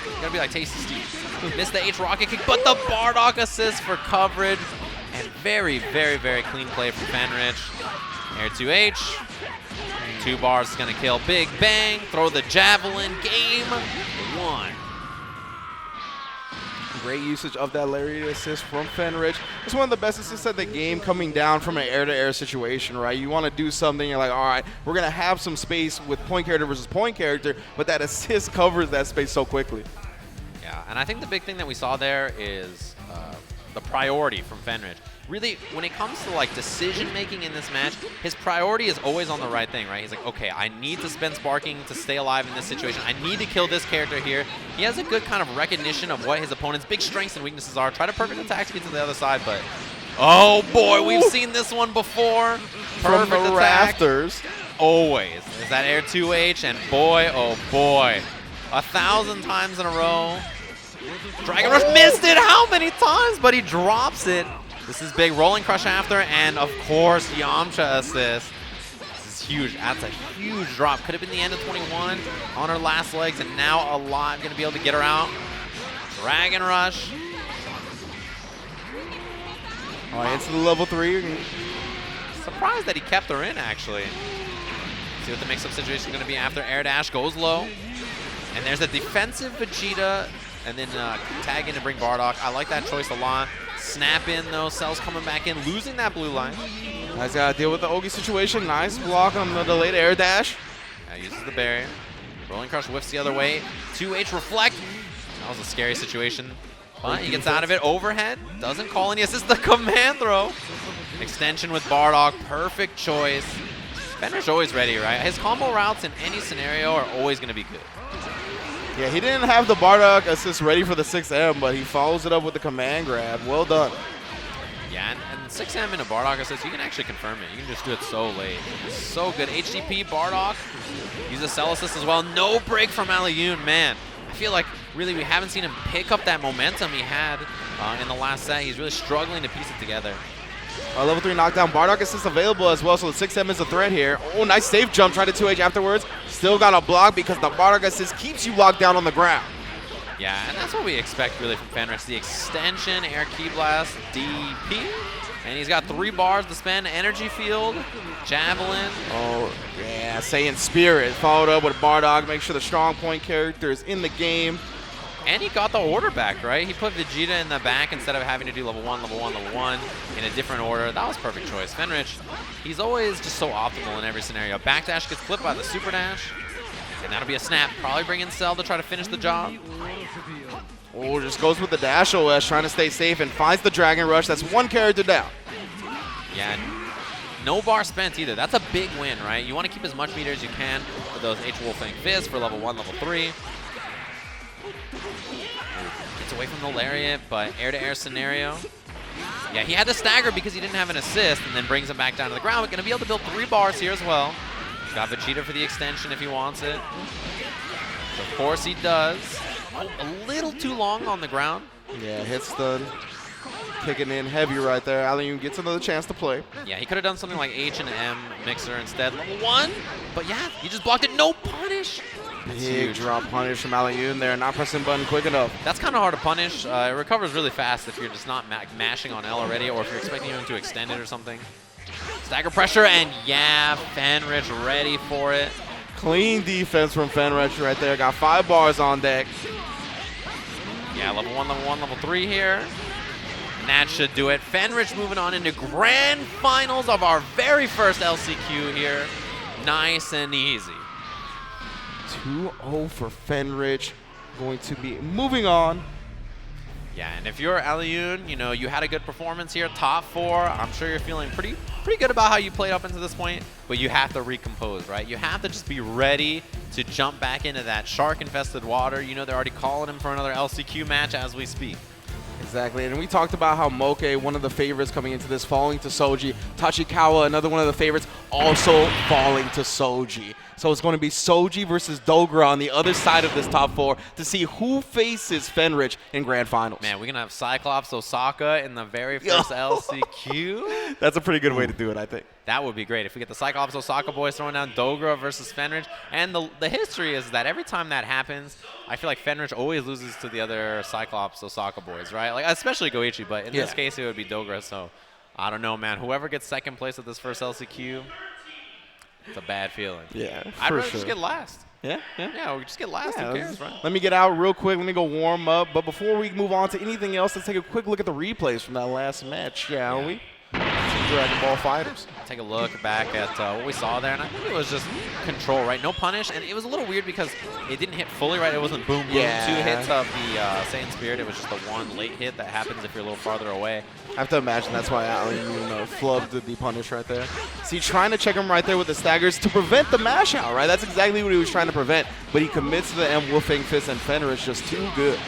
You got to be like Tasty Steve. Missed the H rocket kick, but the Bardock assist for coverage. And very, very, very clean play from Fenritti. Air 2H. 2 bars is going to kill. Big bang. Throw the javelin. Game 1. Great usage of that lariat assist from Fenritti. It's one of the best assists of the game coming down from an air-to-air situation, right? You want to do something, you're like, all right, we're going to have some space with point character versus point character, but that assist covers that space so quickly. Yeah, and I think the big thing that we saw there is the priority from Fenritti. Really, when it comes to like decision making in this match, his priority is always on the right thing, right? He's like, okay, I need to spend sparking to stay alive in this situation. I need to kill this character here. He has a good kind of recognition of what his opponent's big strengths and weaknesses are. Try to perfect attack to get to the other side, but oh boy, we've seen this one before. From the attack. rafters. Always. Is that Air 2H, and boy, oh boy. 1,000 times in a row. Dragon Rush missed it how many times, but he drops it. This is big. Rolling Crush after, and of course, Yamcha assist. This is huge. That's a huge drop. Could have been the end of 21 on her last legs, and now Alive going to be able to get her out. Dragon Rush. All right, into the level 3. Surprised that he kept her in, actually. See what the mix-up situation is going to be after Air Dash goes low. And there's a defensive Vegeta, and then tag in to bring Bardock. I like that choice a lot. Snap in, though. Cell's coming back in, losing that blue line. Nice got to deal with the Ogi situation. Nice block on the delayed air dash. Yeah, uses the barrier. Rolling Crush whiffs the other way. 2H reflect. That was a scary situation. But he gets out of it. Overhead. Doesn't call any assist. The command throw. Extension with Bardock. Perfect choice. Fenritt's always ready, right? His combo routes in any scenario are always going to be good. Yeah, he didn't have the Bardock assist ready for the 6M, but he follows it up with the command grab. Well done. Yeah, and 6M in a Bardock assist, you can actually confirm it. You can just do it so late. It's so good. HDP, Bardock, uses Cell assist as well. No break from Alioune, man. I feel like really we haven't seen him pick up that momentum he had in the last set. He's really struggling to piece it together. Level 3 knockdown. Bardock assist available as well, so the 6M is a threat here. Oh, nice safe jump. Try to 2H afterwards. Still got a block because the Bardock assist keeps you locked down on the ground. Yeah, and that's what we expect really from Fenritti. The extension, Air Key Blast, DP. And he's got 3 bars to spend. Energy Field, Javelin. Oh, yeah. Saiyan Spirit followed up with Bardock. Make sure the strong point character is in the game. And he got the order back, right? He put Vegeta in the back instead of having to do level 1, level 1, level 1 in a different order. That was perfect choice. Fenritti, he's always just so optimal in every scenario. Backdash gets flipped by the Super Dash. And that'll be a snap. Probably bring in Cell to try to finish the job. Oh, just goes with the Dash OS, trying to stay safe and finds the Dragon Rush. That's 1 character down. Yeah, no bar spent either. That's a big win, right? You want to keep as much meter as you can with those H-Wolfing Fizz for level 1, level 3. Gets away from the Lariat, but air-to-air scenario. Yeah, he had to stagger because he didn't have an assist, and then brings him back down to the ground. We're going to be able to build 3 bars here as well. He's got Vegeta for the extension if he wants it. Of course he does. Oh, a little too long on the ground. Yeah, hit stun. Kicking in heavy right there. Alioune gets another chance to play. Yeah, he could have done something like H and M mixer instead. Level 1, but yeah, he just blocked it. No punish. Big drop punish from Alioune there. Not pressing button quick enough. That's kind of hard to punish. It recovers really fast if you're just not mashing on L already, or if you're expecting him to extend it or something. Stagger pressure, and yeah, Fenritti ready for it. Clean defense from Fenritti right there. Got 5 bars on deck. Yeah, level 1, level 3 here. And that should do it. Fenritti moving on into grand finals of our very first LCQ here. Nice and easy. 2-0 for Fenritti. Going to be moving on. Yeah, and if you're Alioune, you know, you had a good performance here, top 4. I'm sure you're feeling pretty good about how you played up into this point, but you have to recompose, right? You have to just be ready to jump back into that shark-infested water. You know, they're already calling him for another LCQ match as we speak. Exactly, and we talked about how Moke, one of the favorites coming into this, falling to Souji. Tachikawa, another one of the favorites, also falling to Souji. So it's going to be Souji versus Dogura on the other side of this top 4 to see who faces Fenritti in grand finals. Man, we're going to have Cyclops Osaka in the very first LCQ. That's a pretty good way to do it, I think. That would be great if we get the Cyclops Osaka boys throwing down Dogura versus Fenritti. And the history is that every time that happens, I feel like Fenritti always loses to the other Cyclops Osaka boys, right? Like especially Goichi, but in this case it would be Dogura. So I don't know, man. Whoever gets second place at this first LCQ, it's a bad feeling. Yeah, I'd for rather sure. just get last. Yeah. Yeah, we just get last. Yeah, Who cares, right? let me get out real quick. Let me go warm up. But before we move on to anything else, let's take a quick look at the replays from that last match, shall we? Some Dragon Ball Fighters. Take a look back at what we saw there, and I think it was just control, right? No punish, and it was a little weird because it didn't hit fully, right? It wasn't boom, boom, Yeah. 2 hits of the Saiyan Spirit. It was just the 1 late hit that happens if you're a little farther away. I have to imagine that's why Alioune flubbed the punish right there. See, trying to check him right there with the staggers to prevent the mash out, right? That's exactly what he was trying to prevent. But he commits to the M Wolfing Fist, and Fenritti just too good.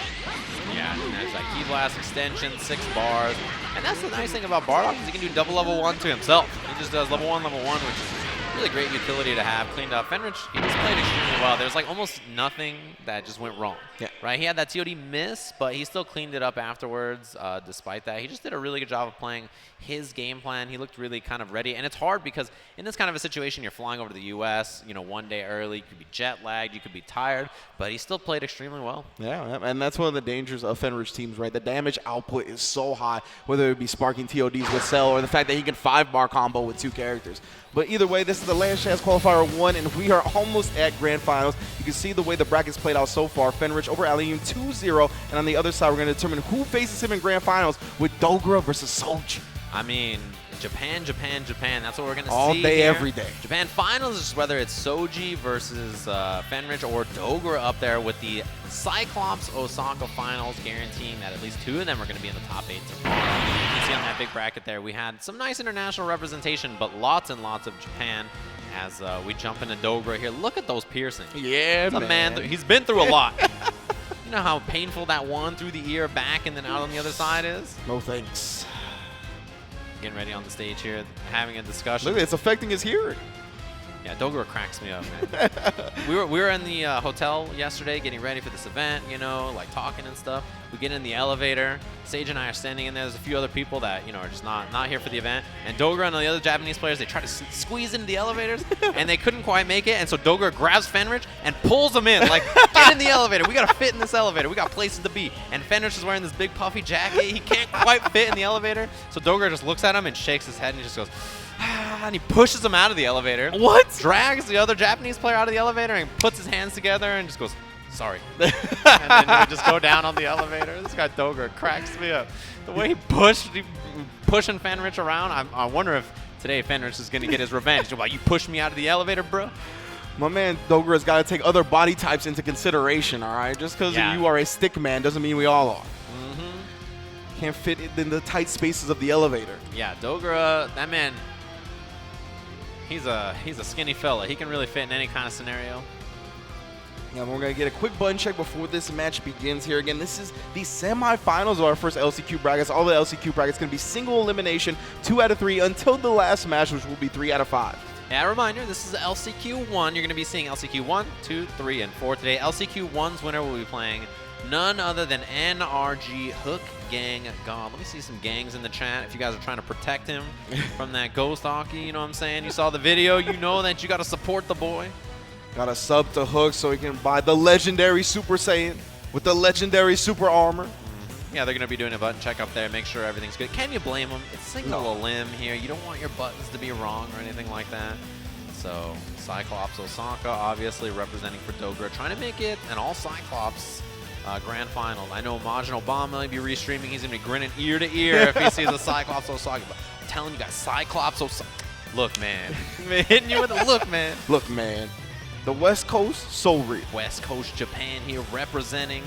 Yeah, and there's that Key Blast extension, 6 bars. And that's the nice thing about Bardock is he can do double level 1 to himself. He just does level 1, which is really great utility to have cleaned up. Fenritti, he just played extremely well. There's like almost nothing that just went wrong. Yeah. Right? He had that TOD miss, but he still cleaned it up afterwards despite that. He just did a really good job of playing his game plan. He looked really kind of ready. And it's hard because in this kind of a situation, you're flying over to the U.S., 1 day early. You could be jet lagged. You could be tired. But he still played extremely well. Yeah, and that's one of the dangers of Fenrich's teams, right? The damage output is so high, whether it be sparking TODs with Cell or the fact that he can 5-bar combo with 2 characters. But either way, this is the last chance qualifier 1, and we are almost at grand finals. You can see the way the brackets played out so far. Fenritti over Alioune 2-0, and on the other side, we're going to determine who faces him in grand finals with Dogura versus Souji. I mean, Japan. That's what we're going to see All day, here. every day. Japan finals is whether it's Souji versus Fenritti or Dogura up there with the Cyclops Osaka finals, guaranteeing that at least 2 of them are going to be in the top 8 tomorrow. You can see on that big bracket there, we had some nice international representation, but lots and lots of Japan as we jump into Dogura here. Look at those piercings. Yeah, That's a man. He's been through a lot. You know how painful that one through the ear, back, and then out on the other side is? No thanks. Getting ready on the stage here, having a discussion. Look, it's affecting his hearing. Yeah, Dogura cracks me up, man. we were in the hotel yesterday getting ready for this event, like talking and stuff. We get in the elevator. Sage and I are standing in there. There's a few other people that, are just not here for the event. And Dogura and the other Japanese players, they try to squeeze into the elevators, and they couldn't quite make it. And so Dogura grabs Fenritti and pulls him in, like, get in the elevator. We got to fit in this elevator. We got places to be. And Fenritti is wearing this big puffy jacket. He can't quite fit in the elevator. So Dogura just looks at him and shakes his head and he just goes, and he pushes him out of the elevator. What? Drags the other Japanese player out of the elevator and puts his hands together and just goes, sorry. And then they just go down on the elevator. This guy Dogura cracks me up. The way he pushing Fenritti around, I wonder if today Fenritti is going to get his revenge. Like, you pushed me out of the elevator, bro? My man Dogura's got to take other body types into consideration, all right? Just because you are a stick man doesn't mean we all are. Can't fit in the tight spaces of the elevator. Yeah, Dogura, that man, he's a skinny fella. He can really fit in any kind of scenario. Yeah, we're going to get a quick button check before this match begins here. Again, this is the semifinals of our first LCQ brackets. All the LCQ brackets going to be single elimination, 2 out of 3 until the last match, which will be 3 out of 5. Yeah, a reminder, this is LCQ 1. You're going to be seeing LCQ 1, 2, 3, and 4 today. LCQ 1's winner will be playing none other than NRG Hook Gang God. Let me see some gangs in the chat if you guys are trying to protect him from that ghost hockey. You know what I'm saying? You saw the video. You know that you got to support the boy. Got to sub to Hook so he can buy the legendary Super Saiyan with the legendary Super Armor. Yeah, they're going to be doing a button check up there, make sure everything's good. Can you blame them? It's single a limb here. You don't want your buttons to be wrong or anything like that. So Cyclops Osaka obviously representing for Dogura, trying to make it an all Cyclops grand final. I know Majin Obama may be restreaming. He's going to be grinning ear to ear if he sees a Cyclops Osaka. But I'm telling you guys, Cyclops Osaka. Look, man. Hitting you with a look, man. Look, man. The West Coast, so real. West Coast Japan here representing.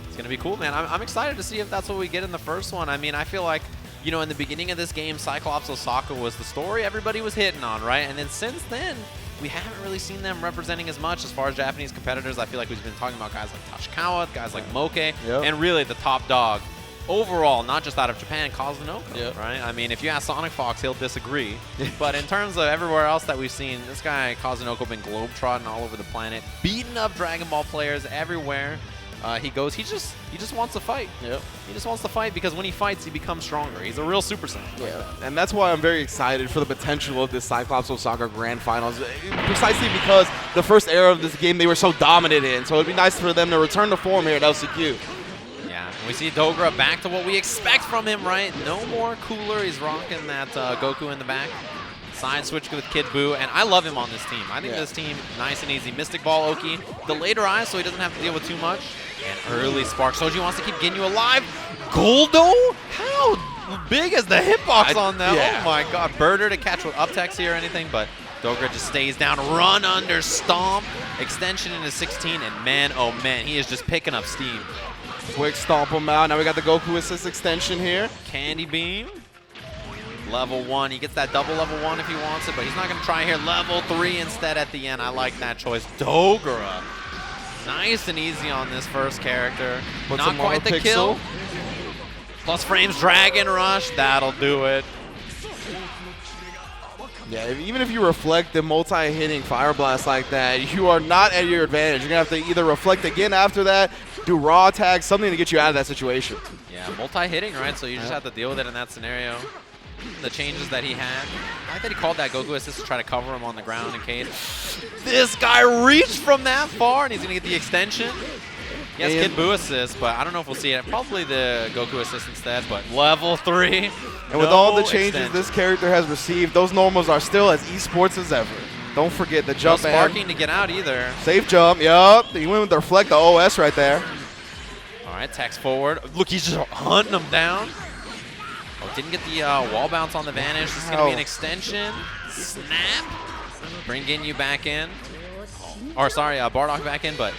It's going to be cool, man. I'm excited to see if that's what we get in the first one. I mean, I feel like, in the beginning of this game, Cyclops Osaka was the story everybody was hitting on, right? And then since then, we haven't really seen them representing as much as far as Japanese competitors. I feel like we've been talking about guys like Tashikawa, guys like Moke, and really the top dog overall, not just out of Japan, Kazunoko, right? I mean, if you ask Sonic Fox, he'll disagree. But in terms of everywhere else that we've seen, this guy Kazunoko been globetrotting all over the planet, beating up Dragon Ball players everywhere he goes. He just wants to fight. He just wants to fight because when he fights, he becomes stronger. He's a real Super Saiyan. And that's why I'm very excited for the potential of this Cyclops Osaka Grand Finals, precisely because the first era of this game they were so dominant in. So it'd be nice for them to return to form here at LCQ. Yeah, We see Dogura back to what we expect from him, right? No more cooler. He's rocking that Goku in the back. Side switch with Kid Buu, and I love him on this team. I think this team, nice and easy. Mystic Ball Oki, the later eye so he doesn't have to deal with too much. And early spark. Souji wants to keep Ginyu alive. Goldo? How big is the hitbox on that? Yeah. Oh my god. Birder to catch with up techs here or anything, but Dogura just stays down. Run under, stomp. Extension into 16, and man, oh man, he is just picking up steam. Quick stomp him out. Now we got the Goku assist extension here. Candy Beam. Level 1. He gets that double level 1 if he wants it, but he's not going to try here. Level 3 instead at the end. I like that choice. Dogura. Nice and easy on this first character. Puts Not him on quite a the pixel. kill. Plus frames, Dragon Rush. That'll do it. Yeah, even if you reflect the multi-hitting Fire Blast like that, you are not at your advantage. You're going to have to either reflect again after that, do raw attacks, something to get you out of that situation. Yeah, multi-hitting, right? So you just have to deal with it in that scenario. The changes that he had. I like that he called that Goku assist to try to cover him on the ground in case. This guy reached from that far, and he's going to get the extension. Yes, Kid Buu assist, but I don't know if we'll see it. Probably the Goku assist instead, but level 3. And with all the changes this character has received, those normals are still as esports as ever. Don't forget the jump no sparking to get out either. Safe jump, yup. He went with the reflect, the OS right there. All right, text forward. Look, he's just hunting him down. Oh, didn't get the wall bounce on the vanish. This is going to be an extension. Snap. Bring Ginyu back in. Or sorry, Bardock back in, but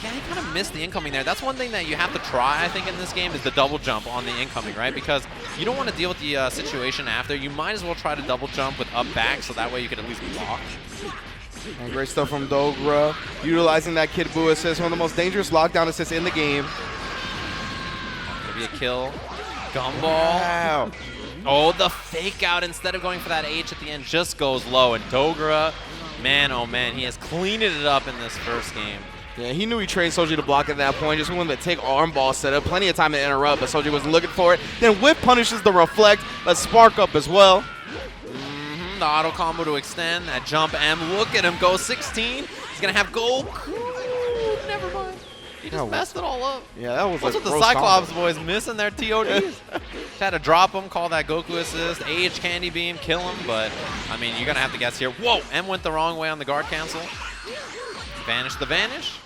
yeah, he kind of missed the incoming there. That's one thing that you have to try, I think, in this game is the double jump on the incoming, right? Because you don't want to deal with the situation after. You might as well try to double jump with up back so that way you can at least block. And great stuff from Dogura, utilizing that Kid Buu assist, one of the most dangerous lockdown assists in the game. Gonna be a kill. Gumball. Wow. Oh, the fake out instead of going for that H at the end just goes low. And Dogura, man, oh man, he has cleaned it up in this first game. Yeah, he knew he trained Souji to block at that point. Just wanted to take arm ball setup. Plenty of time to interrupt, but Souji wasn't looking for it. Then Whip punishes the reflect. Let's spark up as well. The auto combo to extend. That jump M. Look at him go 16. He's going to have Goku. Never mind. He just messed it all up. Yeah, that was What's a with the gross Cyclops combo. boys missing their TODs? Just had to drop him, call that Goku assist, Age Candy Beam, kill him, but I mean, you're going to have to guess here. Whoa, M went the wrong way on the guard cancel. Vanish the vanish.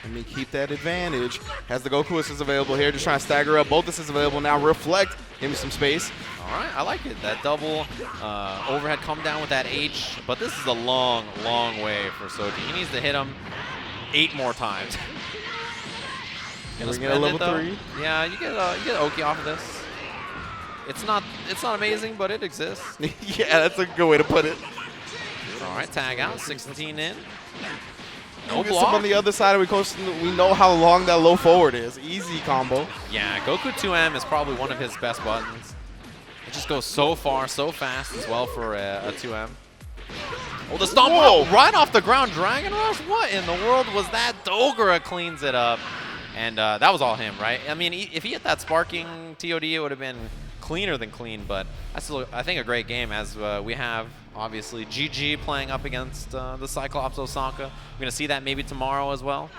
Let me keep that advantage. Has the Goku assist available here. Just trying to stagger up. Both assists available now. Reflect. Give me some space. All right, I like it. That double overhead come down with that H, but this is a long, long way for Souji. He needs to hit him 8 more times. Can we get a level 3? Yeah, you get Oki off of this. It's not amazing, but it exists. Yeah, that's a good way to put it. All right, tag out, 16 in. No We'll get some block. on the other side. We know how long that low forward is. Easy combo. Yeah, Goku 2M is probably one of his best buttons. It just goes so far, so fast as well for a 2M. Oh, the stomp right off the ground. Dragon Rush? What in the world was that? Dogura cleans it up. And that was all him, right? I mean, if he hit that sparking TOD, it would have been cleaner than clean. But I think a great game as we have, obviously, GG playing up against the Cyclops Osaka. We're going to see that maybe tomorrow as well.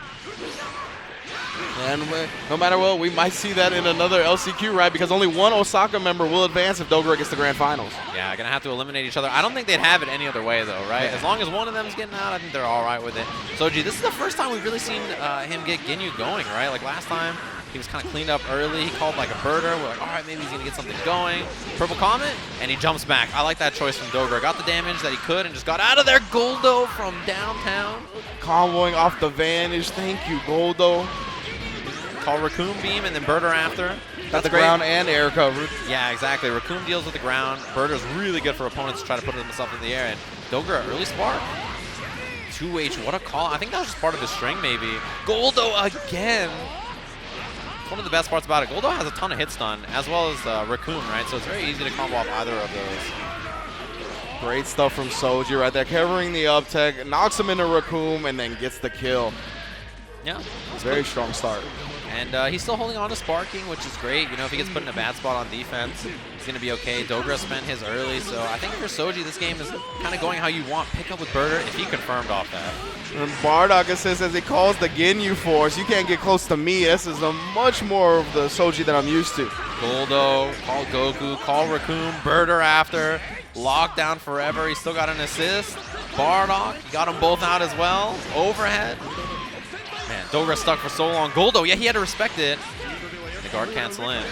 And no matter what, we might see that in another LCQ, right? Because only one Osaka member will advance if Dogura gets the grand finals. Yeah, going to have to eliminate each other. I don't think they'd have it any other way, though, right? As long as one of them's getting out, I think they're all right with it. Souji, this is the first time we've really seen him get Ginyu going, right? Like last time, he was kind of cleaned up early. He called like a birder. We're like, all right, maybe he's going to get something going. Purple Comet, and he jumps back. I like that choice from Dogura. Got the damage that he could and just got out of there. Goldo from downtown. Comboing off the vanish. Thank you, Goldo. Call Raccoon Beam and then Birder after. Got the ground and air covered. Yeah, exactly. Raccoon deals with the ground. Birder's really good for opponents to try to put himself in the air. And Dogura, early spark. 2H, what a call. I think that was just part of his string, maybe. Goldo again. One of the best parts about it, Goldo has a ton of hit stun, as well as Raccoon, right? So it's very easy to combo off either of those. Great stuff from Souji right there. Covering the up tech, knocks him into Raccoon, and then gets the kill. Yeah. Very strong start. And he's still holding on to sparking, which is great. You know, if he gets put in a bad spot on defense, he's going to be okay. Dogura spent his early, so I think for Souji, this game is kind of going how you want. Pick up with Birder if he confirmed off that. And Bardock assists as he calls the Ginyu Force. You can't get close to me. This is a much more of the Souji that I'm used to. Goldo, call Goku, call Raccoon, Birder after. Locked down forever. He still got an assist. Bardock, he got them both out as well. Overhead. Man, Dogura stuck for so long. Goldo, yeah, he had to respect it. The guard cancel in.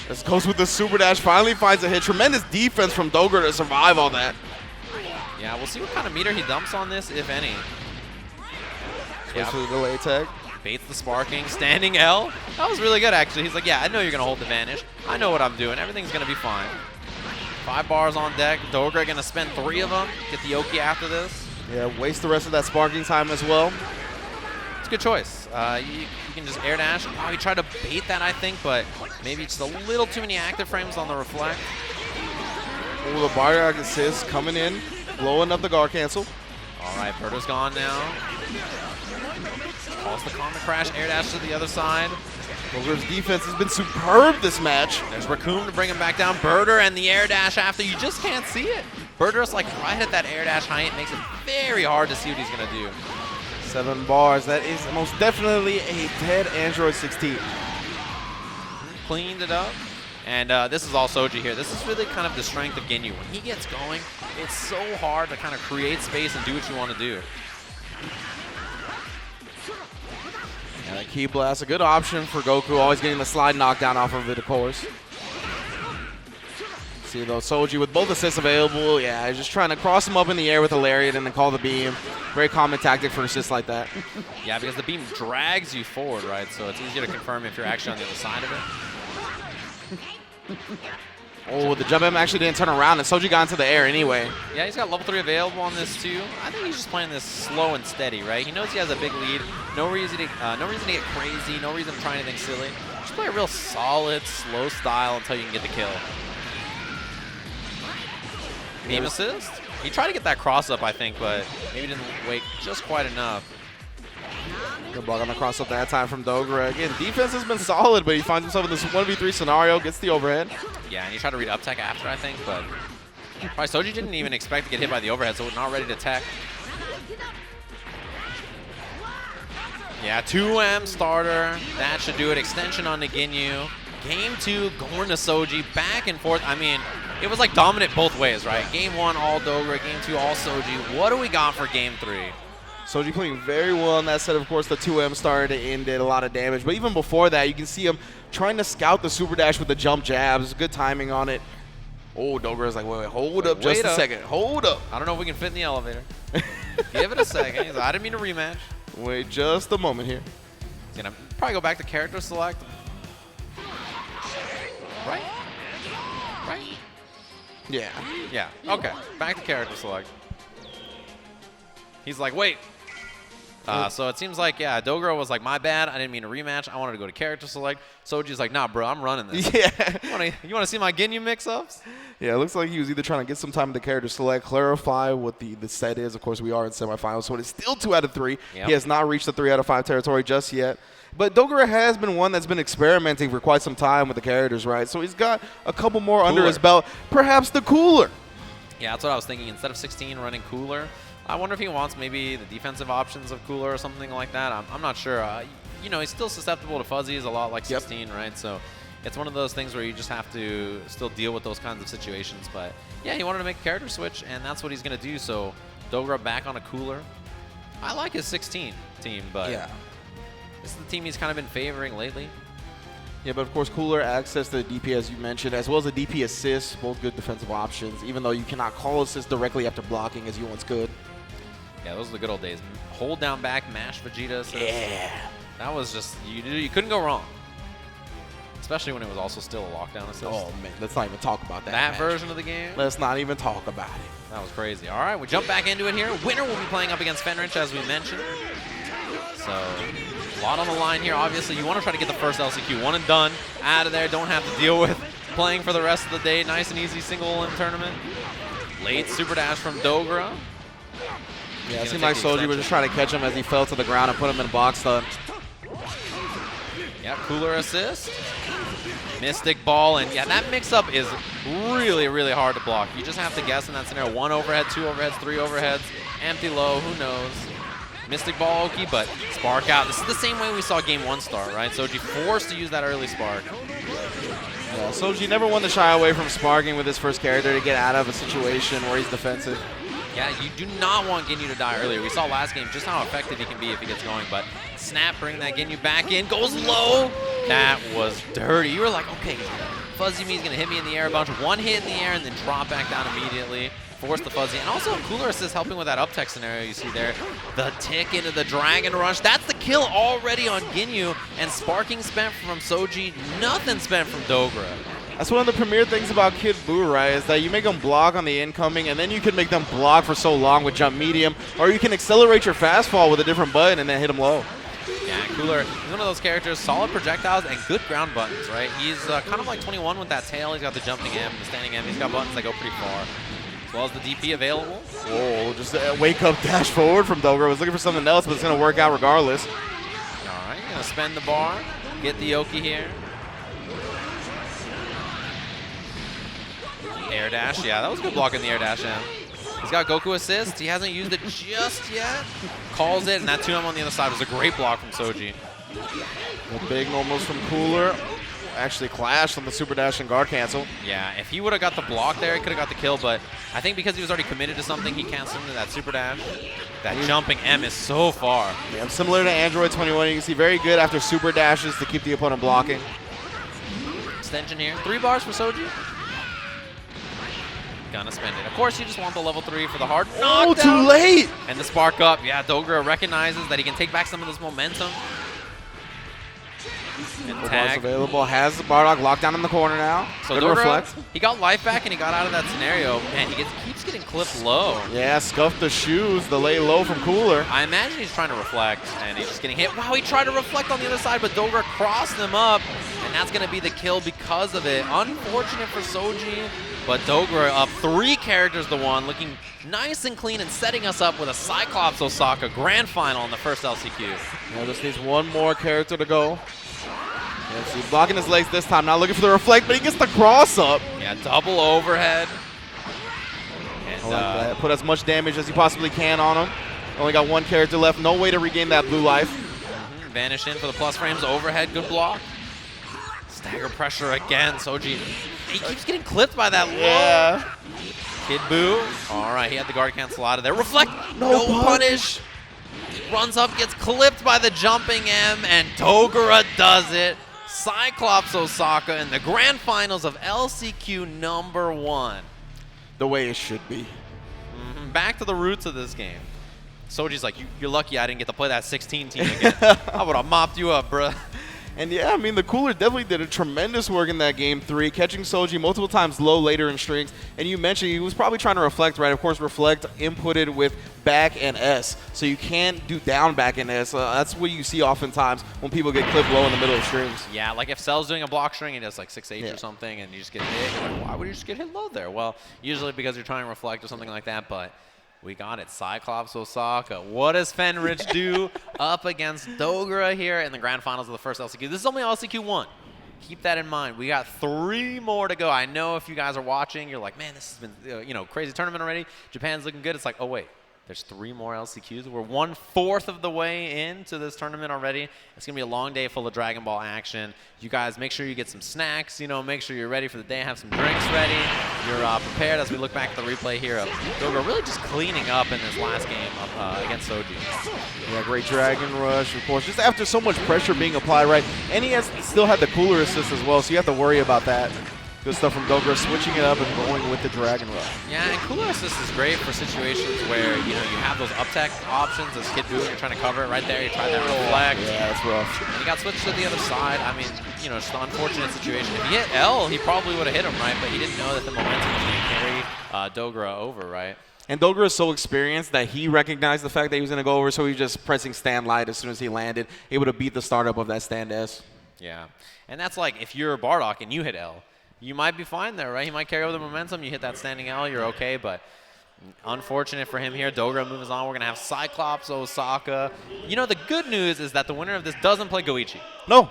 This goes with the super dash. Finally finds a hit. Tremendous defense from Dogura to survive all that. Yeah, we'll see what kind of meter he dumps on this, if any. Goes to the delay tag. Baits the sparking. Standing L. That was really good, actually. He's like, yeah, I know you're going to hold the vanish. I know what I'm doing. Everything's going to be fine. 5 bars on deck. Dogura going to spend 3 of them. Get the Oki after this. Yeah, waste the rest of that sparking time as well. It's a good choice. You can just air dash. Oh, he tried to bait that, I think, but maybe just a little too many active frames on the reflect. Oh, the Bardock assist coming in, blowing up the guard cancel. All right, Birder's gone now. Calls the Comet Crash, air dash to the other side. Dogura's defense has been superb this match. There's Raccoon to bring him back down. Birder and the air dash after. You just can't see it. Birder's like right at that air dash height. Makes it very hard to see what he's going to do. 7 bars. That is most definitely a dead Android 16. Cleaned it up. And this is all Souji here. This is really kind of the strength of Ginyu. When he gets going, it's so hard to kind of create space and do what you want to do. Yeah, that Ki Blast, a good option for Goku. Always getting the slide knockdown off of it, of course. See, though, Souji with both assists available. Yeah, just trying to cross him up in the air with a lariat and then call the beam. Very common tactic for assists like that. Yeah, because the beam drags you forward, right? So it's easier to confirm if you're actually on the other side of it. Oh, the jump M actually didn't turn around, and Souji got into the air anyway. Yeah, he's got level 3 available on this too. I think he's just playing this slow and steady, right? He knows he has a big lead. No reason to get crazy. No reason to try anything silly. Just play a real solid, slow style until you can get the kill. Beam assist. He tried to get that cross up, I think, but maybe didn't wait just quite enough. Good block on the cross up that time from Dogura. Again, defense has been solid, but he finds himself in this 1v3 scenario, gets the overhead. Yeah, and he tried to read up tech after, I think, but probably Souji didn't even expect to get hit by the overhead, so not ready to tech. Yeah, 2M starter. That should do it. Extension on the Ginyu. Game 2, going to Souji, back and forth. I mean, it was like dominant both ways, right? Game 1, all Dogura. Game 2, all Souji. What do we got for Game 3? Souji playing very well on that set. Of course, the 2M started to end, did a lot of damage. But even before that, you can see him trying to scout the super dash with the jump jabs. Good timing on it. Oh, Dogura's like, wait, hold up just a second. Hold up. I don't know if we can fit in the elevator. Give it a second. He's like, I didn't mean to rematch. Wait just a moment here. He's going to probably go back to character select. Right? Right? Yeah. Yeah, okay. Back to character select. He's like, wait. So it seems like, yeah, Dogura was like, my bad. I didn't mean to rematch. I wanted to go to character select. Souji's like, nah, bro, I'm running this. Yeah. You want to see my Ginyu mix-ups? Yeah, it looks like he was either trying to get some time in the character select, clarify what the set is. Of course, we are in semifinals, so it's still 2 out of 3. Yep. He has not reached the 3 out of 5 territory just yet. But Dogura has been one that's been experimenting for quite some time with the characters, right? So he's got a couple more under his belt. Perhaps the cooler. Yeah, that's what I was thinking. Instead of 16 running cooler, I wonder if he wants maybe the defensive options of cooler or something like that. I'm not sure. You know, he's still susceptible to fuzzies a lot like 16, right? So it's one of those things where you just have to still deal with those kinds of situations. But yeah, he wanted to make a character switch, and that's what he's going to do. So Dogura back on a cooler. I like his 16 team, but yeah, this is the team he's kind of been favoring lately. Yeah, but of course, cooler access to the DP, as you mentioned, as well as the DP assist, both good defensive options, even though you cannot call assist directly after blocking as you once could. Yeah, those are the good old days. Hold down back, mash Vegeta assist. Yeah. That was just, you couldn't go wrong. Especially when it was also still a lockdown assist. Oh, man, let's not even talk about that That match. version of the game? Let's not even talk about it. That was crazy. All right, we jump back into it here. Winner will be playing up against Fenritti, as we mentioned. So, a lot on the line here. Obviously, you want to try to get the first LCQ. One and done. Out of there. Don't have to deal with playing for the rest of the day. Nice and easy single-limb tournament. Late super dash from Dogura. Yeah, it seemed like Souji was just trying to catch him as he fell to the ground and put him in a box stun. Yeah, cooler assist. Mystic ball, and yeah, that mix-up is really, really hard to block. You just have to guess in that scenario. 1 overhead, 2 overheads, 3 overheads, empty low, who knows. Mystic ball, Oki, but spark out. This is the same way we saw game 1 start, right? Souji forced to use that early spark. Yeah, Souji never wanted to shy away from sparking with his first character to get out of a situation where he's defensive. Yeah, you do not want Ginyu to die earlier. We saw last game just how effective he can be if he gets going, but snap, bring that Ginyu back in, goes low. That was dirty. You were like, okay, Fuzzy Me's gonna hit me in the air a bunch. 1 hit in the air and then drop back down immediately. Force the Fuzzy. And also Cooler Assist helping with that up tech scenario you see there. The tick into the Dragon Rush. That's the kill already on Ginyu. And sparking spent from Souji, nothing spent from Dogura. That's one of the premier things about Kid Buu, right, is that you make them block on the incoming, and then you can make them block for so long with jump medium, or you can accelerate your fastfall with a different button and then hit them low. Yeah, Cooler, he's one of those characters, solid projectiles and good ground buttons, right? He's kind of like 21 with that tail. He's got the jumping M, the standing M. He's got buttons that go pretty far. As well as the DP available. Whoa, just a wake-up dash forward from Dogura. I was looking for something else, but it's going to work out regardless. All right, going to spend the bar, get the Oki here. Air dash, yeah, that was a good block in the air dash M. He's got Goku assist. He hasn't used it just yet. Calls it, and that 2M on the other side was a great block from Souji. The big normals from Cooler actually clashed on the super dash and guard cancel. Yeah, if he would have got the block there, he could have got the kill, but I think because he was already committed to something, he canceled into that super dash. That jumping M is so far. Yeah, similar to Android 21, you can see very good after super dashes to keep the opponent blocking. Extension here. 3 bars for Souji. Gonna spend it. Of course, you just want the level 3 for the hard knockdown. Oh, too late! And the spark up. Yeah, Dogura recognizes that he can take back some of this momentum. And tag. Available. Has the Bardock locked down in the corner now. So good Dogura, reflect. He got life back and he got out of that scenario. Man, he keeps getting clipped low. Yeah, scuffed the shoes, the lay low from Cooler. I imagine he's trying to reflect and he's just getting hit. Wow, he tried to reflect on the other side, but Dogura crossed him up. And that's going to be the kill because of it. Unfortunate for Souji, but Dogura up 3 characters to 1, looking nice and clean and setting us up with a Cyclops Osaka grand final in the first LCQ. Yeah, just needs 1 more character to go. Yeah, so he's blocking his legs this time, not looking for the reflect, but he gets the cross up. Yeah, double overhead. And, I like that. Put as much damage as you possibly can on him. Only got 1 character left, no way to regain that blue life. Vanish in for the plus frames, overhead, good block. Stagger pressure again, Souji. He keeps getting clipped by that low. Kid Buu. All right, he had the guard cancel out of there. Reflect, no punish. Runs up, gets clipped by the jumping M, and Dogura does it. Cyclops Osaka in the grand finals of LCQ #1. The way it should be. Back to the roots of this game. Soji's like, you're lucky I didn't get to play that 16 team again. I would have mopped you up, bruh. And yeah, I mean, the Cooler definitely did a tremendous work in that game 3, catching Souji multiple times low later in strings. And you mentioned he was probably trying to reflect, right? Of course, reflect inputted with back and S. So you can't do down back and S. That's what you see oftentimes when people get clipped low in the middle of strings. Yeah, like if Cell's doing a block string and it's like 6H or something and you just get hit, you're like, why would you just get hit low there? Well, usually because you're trying to reflect or something like that, but we got it. Cyclops Osaka. What does Fenritti do up against Dogura here in the grand finals of the first LCQ? This is only LCQ 1. Keep that in mind. We got 3 more to go. I know if you guys are watching, you're like, man, this has been crazy tournament already. Japan's looking good. It's like, oh, wait. There's 3 more LCQs. We're 1/4 of the way into this tournament already. It's going to be a long day full of Dragon Ball action. You guys make sure you get some snacks, make sure you're ready for the day, have some drinks ready. You're prepared as we look back at the replay here of Dogura really just cleaning up in this last game against Souji. Yeah, great Dragon Rush, of course. Just after so much pressure being applied, right? And he still had the Cooler assist as well, so you have to worry about that. Good stuff from Dogura, switching it up and going with the Dragon Rush. Yeah, and Cooler Assist is great for situations where, you have those up tech options as Kid Buu, you're trying to cover it right there. You try that reflect. Yeah, that's rough. And he got switched to the other side. I mean, just an unfortunate situation. If he hit L, he probably would have hit him, right? But he didn't know that the momentum was going to carry Dogura over, right? And Dogura is so experienced that he recognized the fact that he was going to go over, so he was just pressing stand light as soon as he landed, able to beat the startup of that stand S. Yeah, and that's like if you're Bardock and you hit L, you might be fine there, right? He might carry over the momentum. You hit that standing L, you're okay. But Unfortunate for him here. Dogura moves on. We're going to have Cyclops, Osaka. You know, the good news is that the winner of this doesn't play Goichi. No.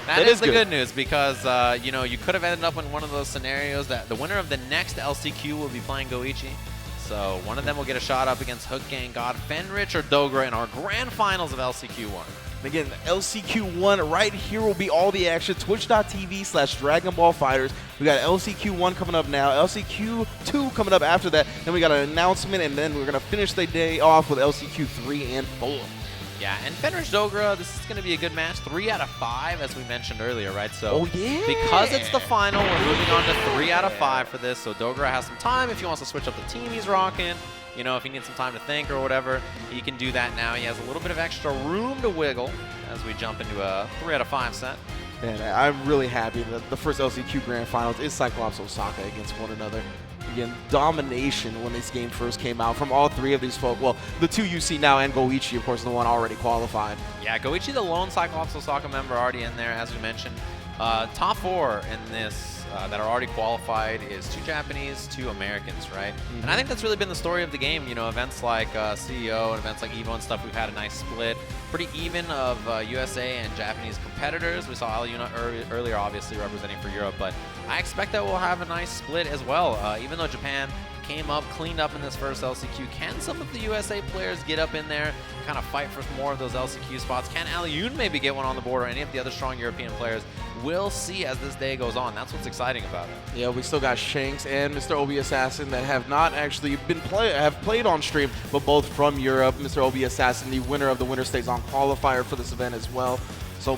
That is the good news because, you know, you could have ended up in one of those scenarios that the winner of the next LCQ will be playing Goichi. So one of them will get a shot up against Hook Gang God, Fenritti, or Dogura in our grand finals of LCQ 1. Again, LCQ 1 right here will be all the action. Twitch.tv/Dragon Ball Fighters. We got LCQ 1 coming up now. LCQ 2 coming up after that. Then we got an announcement, and then we're going to finish the day off with LCQ 3 and 4. Yeah, and Fenritti Dogura, this is going to be a good match. 3 out of 5, as we mentioned earlier, right? So because it's the final, we're moving on to 3 out of 5 for this. So Dogura has some time if he wants to switch up the team he's rocking. You know, if he needs some time to think or whatever, he can do that now. He has a little bit of extra room to wiggle as we jump into a 3 out of 5 set. And I'm really happy that the first LCQ Grand Finals is Cyclops Osaka against one another. Again, domination when this game first came out from all three of these folks. Well, the two you see now and Goichi, of course, the one already qualified. Yeah, Goichi, the lone Cyclops Osaka member, already in there, as we mentioned. Top 4 in this that are already qualified is 2 Japanese, 2 Americans, right? And I think that's really been the story of the game. You know, events like CEO and events like EVO and stuff, we've had a nice split. Pretty even of USA and Japanese competitors. We saw Alioune earlier, obviously, representing for Europe, but I expect that we'll have a nice split as well. Even though Japan came up, cleaned up in this first LCQ, can some of the USA players get up in there, kind of fight for more of those LCQ spots? Can Alioune maybe get one on the board, or any of the other strong European players? We'll see as this day goes on. That's what's exciting about it. Yeah, we still got Shanks and Mr. Obi Assassin that have not actually been have played on stream, but both from Europe. Mr. Obi Assassin, the winner of the Winner Stays On qualifier for this event as well. So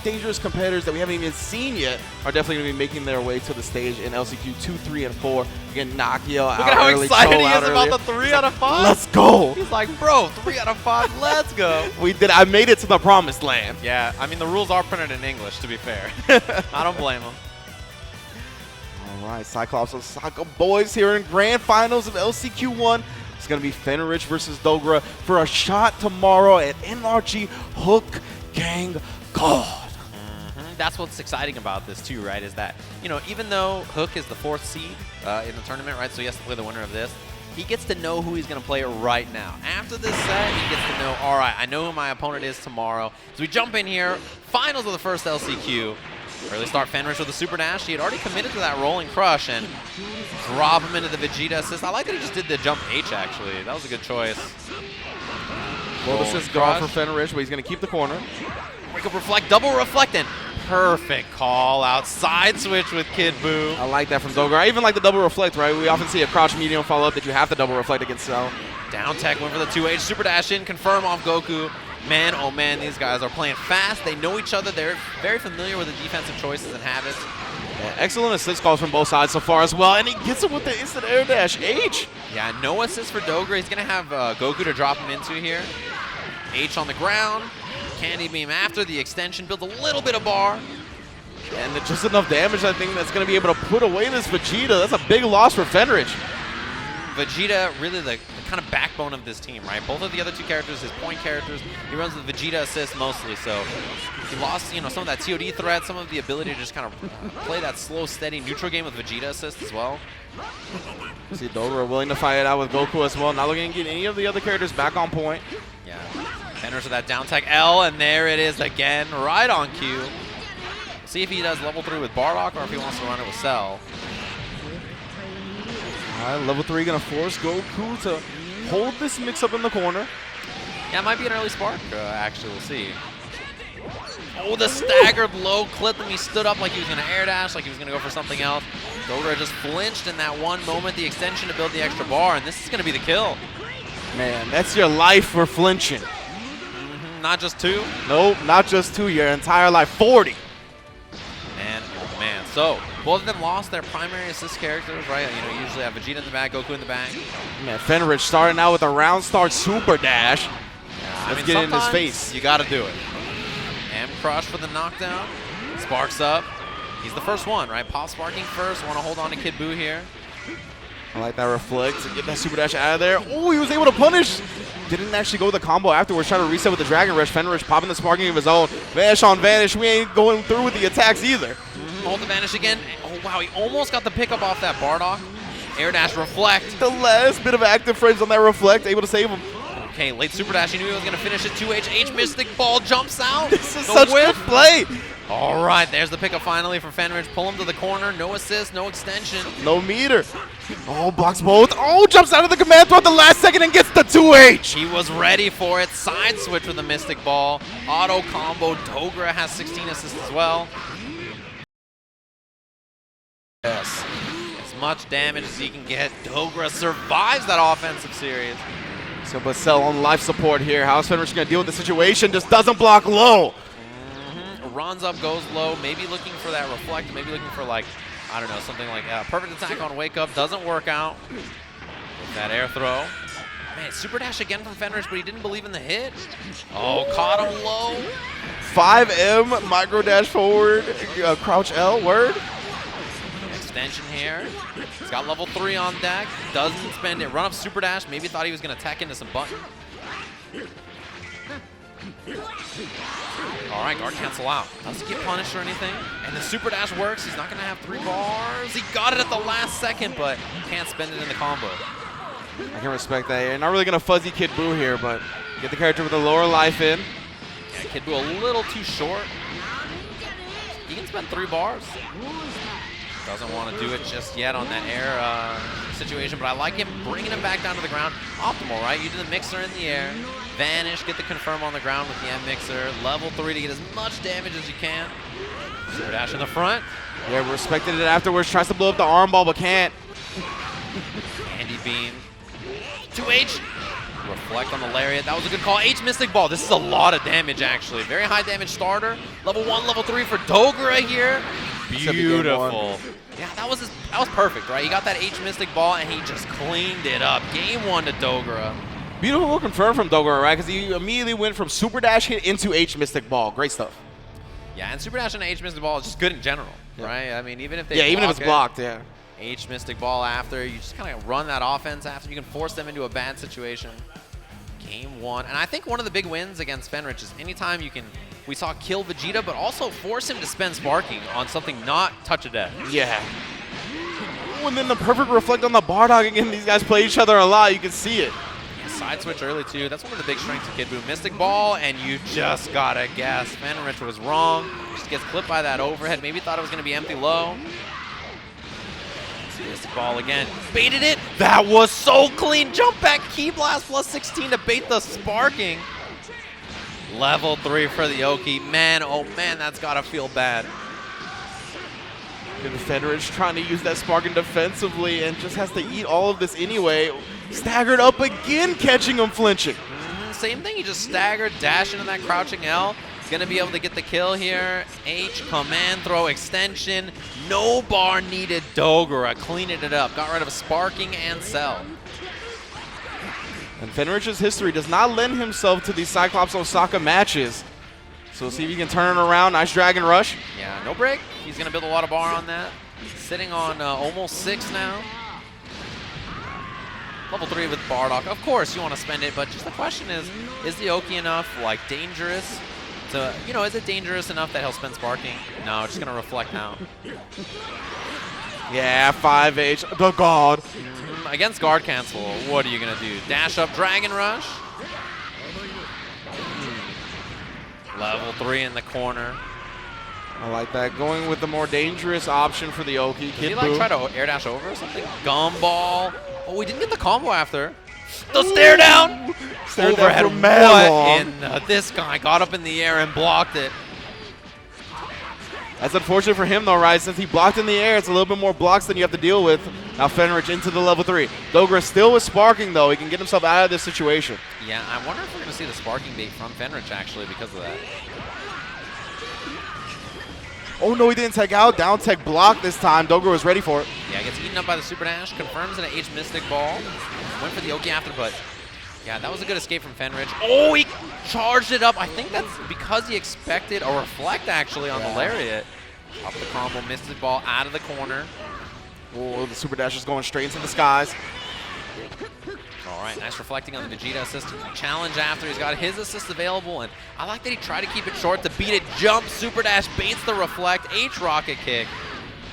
dangerous competitors that we haven't even seen yet are definitely going to be making their way to the stage in LCQ 2, 3, and 4. Again, Nakia out Look at how early, excited Cho he out is earlier. about the 3 out of 5. Let's go. He's like, bro, 3 out of 5, let's go. We did. I made it to the promised land. Yeah, I mean, the rules are printed in English, to be fair. I don't blame him. All right, Cyclops Osaka boys here in grand finals of LCQ 1. It's going to be Fenritti versus Dogura for a shot tomorrow at NRG Hook Gang God. That's what's exciting about this too, right? Is that, you know, even though Hook is the 4th seed in the tournament, right? So he has to play the winner of this. He gets to know who he's going to play right now. After this set, he gets to know, all right, I know who my opponent is tomorrow. So we jump in here, finals of the first LCQ. Early start Fenritti with a super dash. He had already committed to that rolling crush and drop him into the Vegeta assist. I like that he just did the jump H, actually. That was a good choice. Well, this is gone for Fenritti, but he's going to keep the corner. Wake up, reflect, double reflect, and perfect call out. Side switch with Kid Buu. I like that from Dogura. I even like the double reflect, right? We often see a crouch medium follow up that you have to double reflect against Cell. Down tech, went for the 2H, super dash in, confirm off Goku. Man, oh man, these guys are playing fast. They know each other. They're very familiar with the defensive choices and habits. Yeah, excellent assist calls from both sides so far as well, and he gets it with the instant air dash. H. Yeah, no assist for Dogura. He's going to have Goku to drop him into here. H on the ground. Candy beam after the extension, builds a little bit of bar. And just enough damage, I think, that's going to be able to put away this Vegeta. That's a big loss for Fenritti. Vegeta, really the kind of backbone of this team, right? Both of the other 2 characters, his point characters, he runs the Vegeta assist mostly, so he lost, you know, some of that TOD threat, some of the ability to just kind of play that slow, steady neutral game with Vegeta assist as well. See Dogura willing to fight it out with Goku as well, not looking to get any of the other characters back on point. Yeah, enters with that down tech L, and there it is again, right on cue. See if he does level 3 with Bardock or if he wants to run it with Cell. All right, level 3 going to force Goku to hold this mix-up in the corner. Yeah, it might be an early spark, actually. We'll see. Oh, the staggered low clip him. He stood up like he was going to air dash, like he was going to go for something else. Dogura just flinched in that one moment, the extension to build the extra bar, and this is going to be the kill. Man, that's your life for flinching. Not just 2. Nope, not just 2, your entire life, 40. Man, oh man. So, both of them lost their primary assist characters, right? You know, you usually have Vegeta in the back, Goku in the back. Man, Fenritti starting out with a round start super dash. Let's get it in his face. You got to do it. M Crush for the knockdown. Sparks up. He's the first one, right? Pop sparking first. Want to hold on to Kid Buu here. I like that reflect to get that super dash out of there. Oh, he was able to punish. Didn't actually go with the combo afterwards. Trying to reset with the Dragon Rush. Fenritti popping the sparking of his own. Vanish on Vanish. We ain't going through with the attacks either. Hold the Vanish again. Oh, wow. He almost got the pickup off that Bardock. Air dash reflect. The last bit of active frames on that reflect, able to save him. Okay, late super dash. He knew he was going to finish it. 2H. H Mystic Ball jumps out. This is The such whip. good play. All right, there's the pickup finally for Fenritti. Pull him to the corner. No assist, no extension. No meter. Oh, blocks both. Oh, jumps out of the command throw at the last second and gets the 2H. He was ready for it. Side switch with the Mystic Ball. Auto combo. Dogura has 16 assists as well. Yes. As much damage as he can get. Dogura survives that offensive series. So Basel on life support here. How's Fenritti going to deal with the situation? Just doesn't block low. Runs up, goes low, maybe looking for that reflect, maybe looking for like, I don't know, something like perfect attack on wake up. Doesn't work out with that air throw. Man, super dash again from Fenritti, but he didn't believe in the hit. Oh, caught him low. 5M, micro dash forward, crouch L, word. Extension here. He's got level 3 on deck. Doesn't spend it. Run up super dash. Maybe thought he was going to tech into some button. All right, guard cancel out. Doesn't get punished or anything. And the super dash works. He's not going to have 3 bars. He got it at the last second, but can't spend it in the combo. I can respect that. You're not really going to fuzzy Kid Buu here, but get the character with a lower life in. Yeah, Kid Buu a little too short. He can spend 3 bars. Doesn't want to do it just yet on that air situation, but I like him bringing him back down to the ground. Optimal, right? You do the mixer in the air, vanish, get the confirm on the ground with the M mixer, level 3 to get as much damage as you can. Super dash in the front. Yeah, respected it afterwards. Tries to blow up the arm ball, but can't. Andy Beam. 2H. Reflect on the lariat. That was a good call. H Mystic Ball. This is a lot of damage, actually. Very high damage starter. Level 1, level 3 for Dogura here. Beautiful. Yeah, that was perfect, right? He got that H Mystic Ball, and he just cleaned it up. Game 1 to Dogura. Beautiful confirm from Dogura, right? Because he immediately went from super dash hit into H Mystic Ball. Great stuff. Yeah, and super dash and H Mystic Ball is just good in general, right? I mean, even if they even if it's blocked, yeah. H Mystic Ball after, you just kind of run that offense after. You can force them into a bad situation. Game 1. And I think one of the big wins against Fenritti is anytime you can, we saw kill Vegeta, but also force him to spend sparking on something not touch a death. Yeah. Ooh, and then the perfect reflect on the Bardock again. These guys play each other a lot. You can see it. Side switch early, too. That's one of the big strengths of Kid Buu. Mystic Ball, and you just gotta guess. Fenritti was wrong. Just gets clipped by that overhead. Maybe thought it was going to be empty low. Mystic Ball again. Baited it. That was so clean. Jump back Key Blast plus 16 to bait the sparking. Level 3 for the Oki. Man, oh man, that's got to feel bad. And Fenritti trying to use that sparking defensively and just has to eat all of this anyway. Staggered up again, catching him flinching. Same thing. He just staggered, dash into that crouching L. He's going to be able to get the kill here. H, command throw, extension. No bar needed. Dogura cleaning it up. Got rid of sparking and cell. And Fenritti's history does not lend himself to these Cyclops Osaka matches. So we'll see if he can turn it around. Nice Dragon Rush. Yeah, no break. He's going to build a lot of bar on that. Sitting on almost 6 now. Level 3 with Bardock. Of course, you want to spend it, but just the question is the Oki enough, like, dangerous? To, you know, is it dangerous enough that he'll spend sparking? No, just going to reflect now. Yeah, 5H. The God. Against guard cancel, what are you going to do? Dash up Dragon Rush. Level 3 in the corner. I like that. Going with the more dangerous option for the Oki. Did he like try to air dash over or something? Gumball. Oh, we didn't get the combo after. The stare down. Overhead. What? And this guy got up in the air and blocked it. That's unfortunate for him though, right? Since he blocked in the air, it's a little bit more blocks than you have to deal with. Now Fenritti into the level 3. Dogura still with sparking though. He can get himself out of this situation. Yeah, I wonder if we're going to see the sparking bait from Fenritti actually because of that. Oh no, he didn't tech out. Down tech block this time. Dogura was ready for it. Yeah, gets eaten up by the Super Dash. Confirms an H Mystic Ball. Went for the Oki after, but yeah, that was a good escape from Fenritti. Oh, he charged it up. I think that's because he expected a reflect actually on the Lariat. Up the combo, Mystic Ball out of the corner. Oh, the Super Dash is going straight into the skies. All right, nice reflecting on the Vegeta assist. Challenge after he's got his assist available, and I like that he tried to keep it short to beat it. Jump, Super Dash, baits the reflect, H Rocket Kick.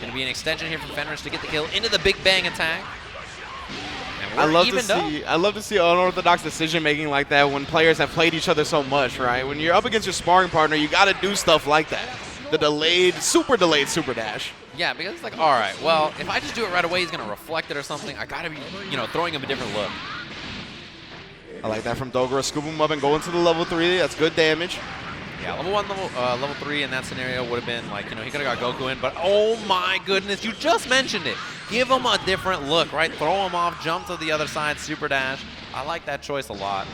Gonna be an extension here from Fenritti to get the kill into the Big Bang attack. We're evened up. I love to see unorthodox decision making like that when players have played each other so much, right? When you're up against your sparring partner, you got to do stuff like that. The super delayed super dash. Yeah, because it's like, all right, well, if I just do it right away, he's going to reflect it or something. I got to be, throwing him a different look. I like that from Dogura. Scoop him up and go into the level 3. That's good damage. Yeah, level 1, level 3 in that scenario would have been like, he could have got Goku in, but oh my goodness, you just mentioned it. Give him a different look, right? Throw him off, jump to the other side, super dash. I like that choice a lot.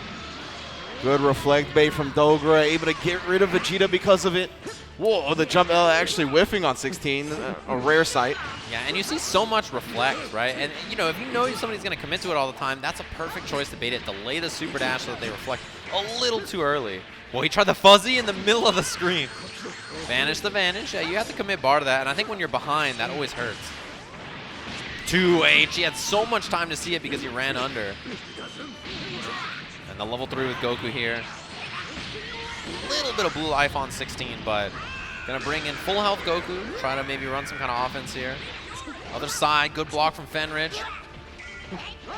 Good reflect bait from Dogura, able to get rid of Vegeta because of it. Whoa, the jump L actually whiffing on 16, a rare sight. Yeah, and you see so much reflect, right? And, if you know somebody's going to commit to it all the time, that's a perfect choice to bait it. Delay the super dash so that they reflect a little too early. Well, he tried the fuzzy in the middle of the screen. Vanish the vanish. Yeah, you have to commit bar to that, and I think when you're behind, that always hurts. 2H. He had so much time to see it because he ran under. And the level 3 with Goku here. A little bit of blue life on 16, but gonna bring in full health Goku. Try to maybe run some kind of offense here. Other side, good block from Fenritti.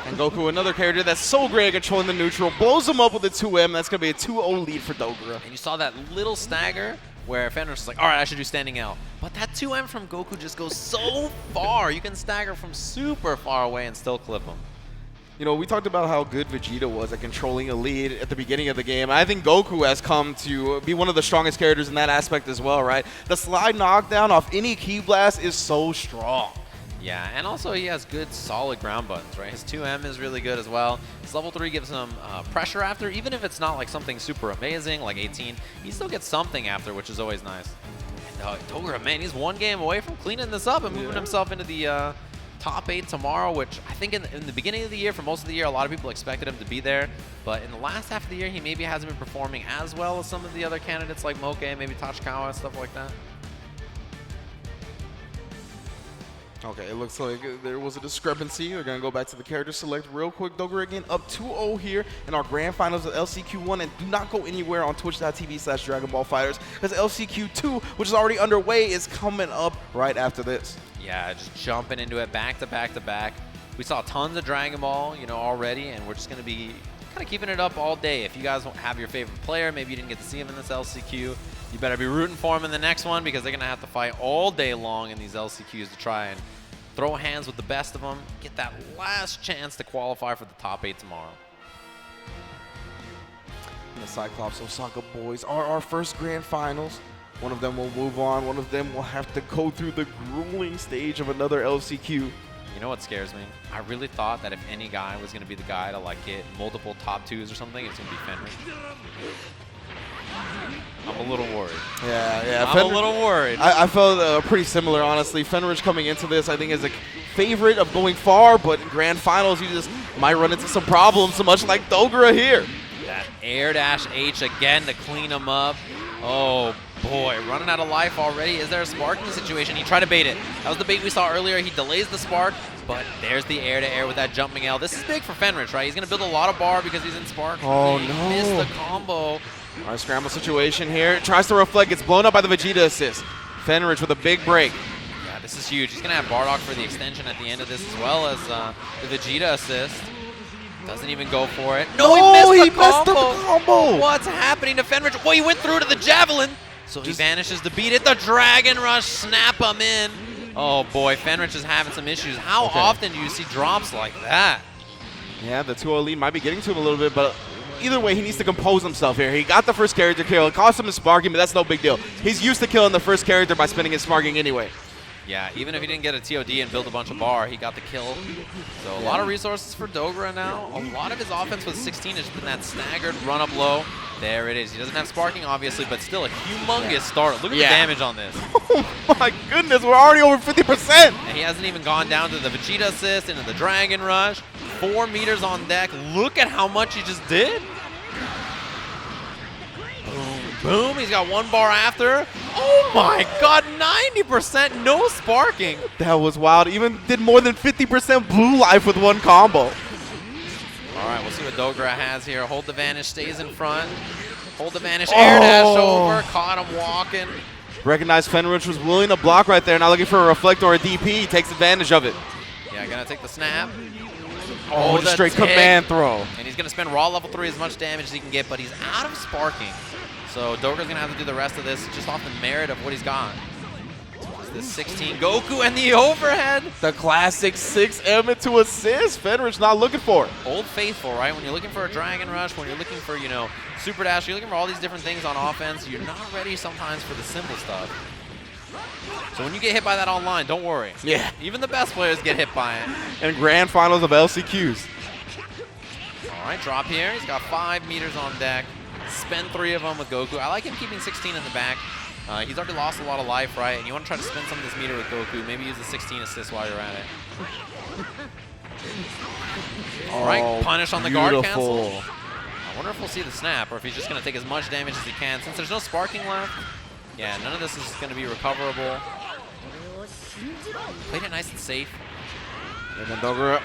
And Goku, another character that's so great at controlling the neutral, blows him up with a 2M. That's going to be a 2-0 lead for Dogura. And you saw that little stagger where Fenritti was like, all right, I should do standing L. But that 2M from Goku just goes so far. You can stagger from super far away and still clip him. We talked about how good Vegeta was at controlling a lead at the beginning of the game. I think Goku has come to be one of the strongest characters in that aspect as well, right? The slide knockdown off any Ki Blast is so strong. Yeah, and also he has good, solid ground buttons, right? His 2M is really good as well. His level 3 gives him pressure after, even if it's not like something super amazing, like 18. He still gets something after, which is always nice. And Dogura, man, he's one game away from cleaning this up and moving himself into the top 8 tomorrow, which I think in the beginning of the year, for most of the year, a lot of people expected him to be there. But in the last half of the year, he maybe hasn't been performing as well as some of the other candidates like Moke, maybe Tachikawa, stuff like that. Okay, it looks like there was a discrepancy. We're going to go back to the character select real quick. Dogura again up 2-0 here in our grand finals of LCQ1. And do not go anywhere on twitch.tv/DragonBallFighters because LCQ2, which is already underway, is coming up right after this. Yeah, just jumping into it back to back to back. We saw tons of Dragon Ball, already, and we're just going to be kind of keeping it up all day. If you guys have your favorite player, maybe you didn't get to see him in this LCQ, you better be rooting for him in the next one because they're going to have to fight all day long in these LCQs to try and throw hands with the best of them, get that last chance to qualify for the top 8 tomorrow. And the Cyclops Osaka boys are our first grand finals. One of them will move on. One of them will have to go through the grueling stage of another LCQ. You know what scares me? I really thought that if any guy was going to be the guy to get multiple top 2s or something, it's going to be Fenritti. I'm a little worried. Yeah. I'm a little worried. I felt pretty similar, honestly. Fenritti coming into this, I think, is a favorite of going far, but in grand finals, you just might run into some problems, so much like Dogura here. That air dash H again to clean him up. Oh, boy, running out of life already. Is there a sparking situation? He tried to bait it. That was the bait we saw earlier. He delays the spark, but there's the air-to-air with that jumping L. This is big for Fenritti, right? He's going to build a lot of bar because he's in spark. Oh, he no. missed the combo. All right, scramble situation here. Tries to reflect, gets blown up by the Vegeta assist. Fenritti with a big break. Yeah, this is huge. He's going to have Bardock for the extension at the end of this as well as the Vegeta assist. Doesn't even go for it. No, he missed the combo. What's happening to Fenritti? Well, he went through to the Javelin. So he vanishes to beat it. The Dragon Rush, snap him in. Oh, boy, Fenritti is having some issues. How often do you see drops like that? Yeah, the 2-0 lead might be getting to him a little bit, but either way, he needs to compose himself here. He got the first character kill. It cost him his sparking, but that's no big deal. He's used to killing the first character by spending his sparking anyway. Yeah, even if he didn't get a TOD and build a bunch of bar, he got the kill. So a lot of resources for Dogura now. A lot of his offense with 16 has been that staggered run up low. There it is. He doesn't have sparking, obviously, but still a humongous start. Look at the damage on this. Oh my goodness, we're already over 50%. And he hasn't even gone down to the Vegeta assist, into the Dragon Rush. 4 meters on deck. Look at how much he just did. Boom, boom. He's got 1 bar after. Oh my god, 90% no sparking. That was wild. Even did more than 50% blue life with 1 combo. All right, we'll see what Dogura has here. Hold the vanish, stays in front. Hold the vanish, air dash over. Caught him walking. Recognized Fenritti was willing to block right there. Now looking for a reflect or a DP. He takes advantage of it. Yeah, gonna take the snap. Oh, the straight tick. command throw. And he's going to spend raw level 3 as much damage as he can get, but he's out of sparking. So Dogura's going to have to do the rest of this just off the merit of what he's got. The 16 Goku and the overhead. The classic 6M into assist. Fenritti not looking for it. Old faithful, right? When you're looking for a Dragon Rush, when you're looking for, Super Dash, you're looking for all these different things on offense. You're not ready sometimes for the simple stuff. So when you get hit by that online, don't worry. Yeah. Even the best players get hit by it. And grand finals of LCQs. All right, drop here. He's got 5 meters on deck. Spend 3 of them with Goku. I like him keeping 16 in the back. He's already lost a lot of life, right? And you want to try to spend some of this meter with Goku. Maybe use the 16 assist while you're at it. All right, punish on the guard cancel. I wonder if we'll see the snap or if he's just going to take as much damage as he can. Since there's no sparking left, yeah, none of this is going to be recoverable. Played it nice and safe. And then Dogura,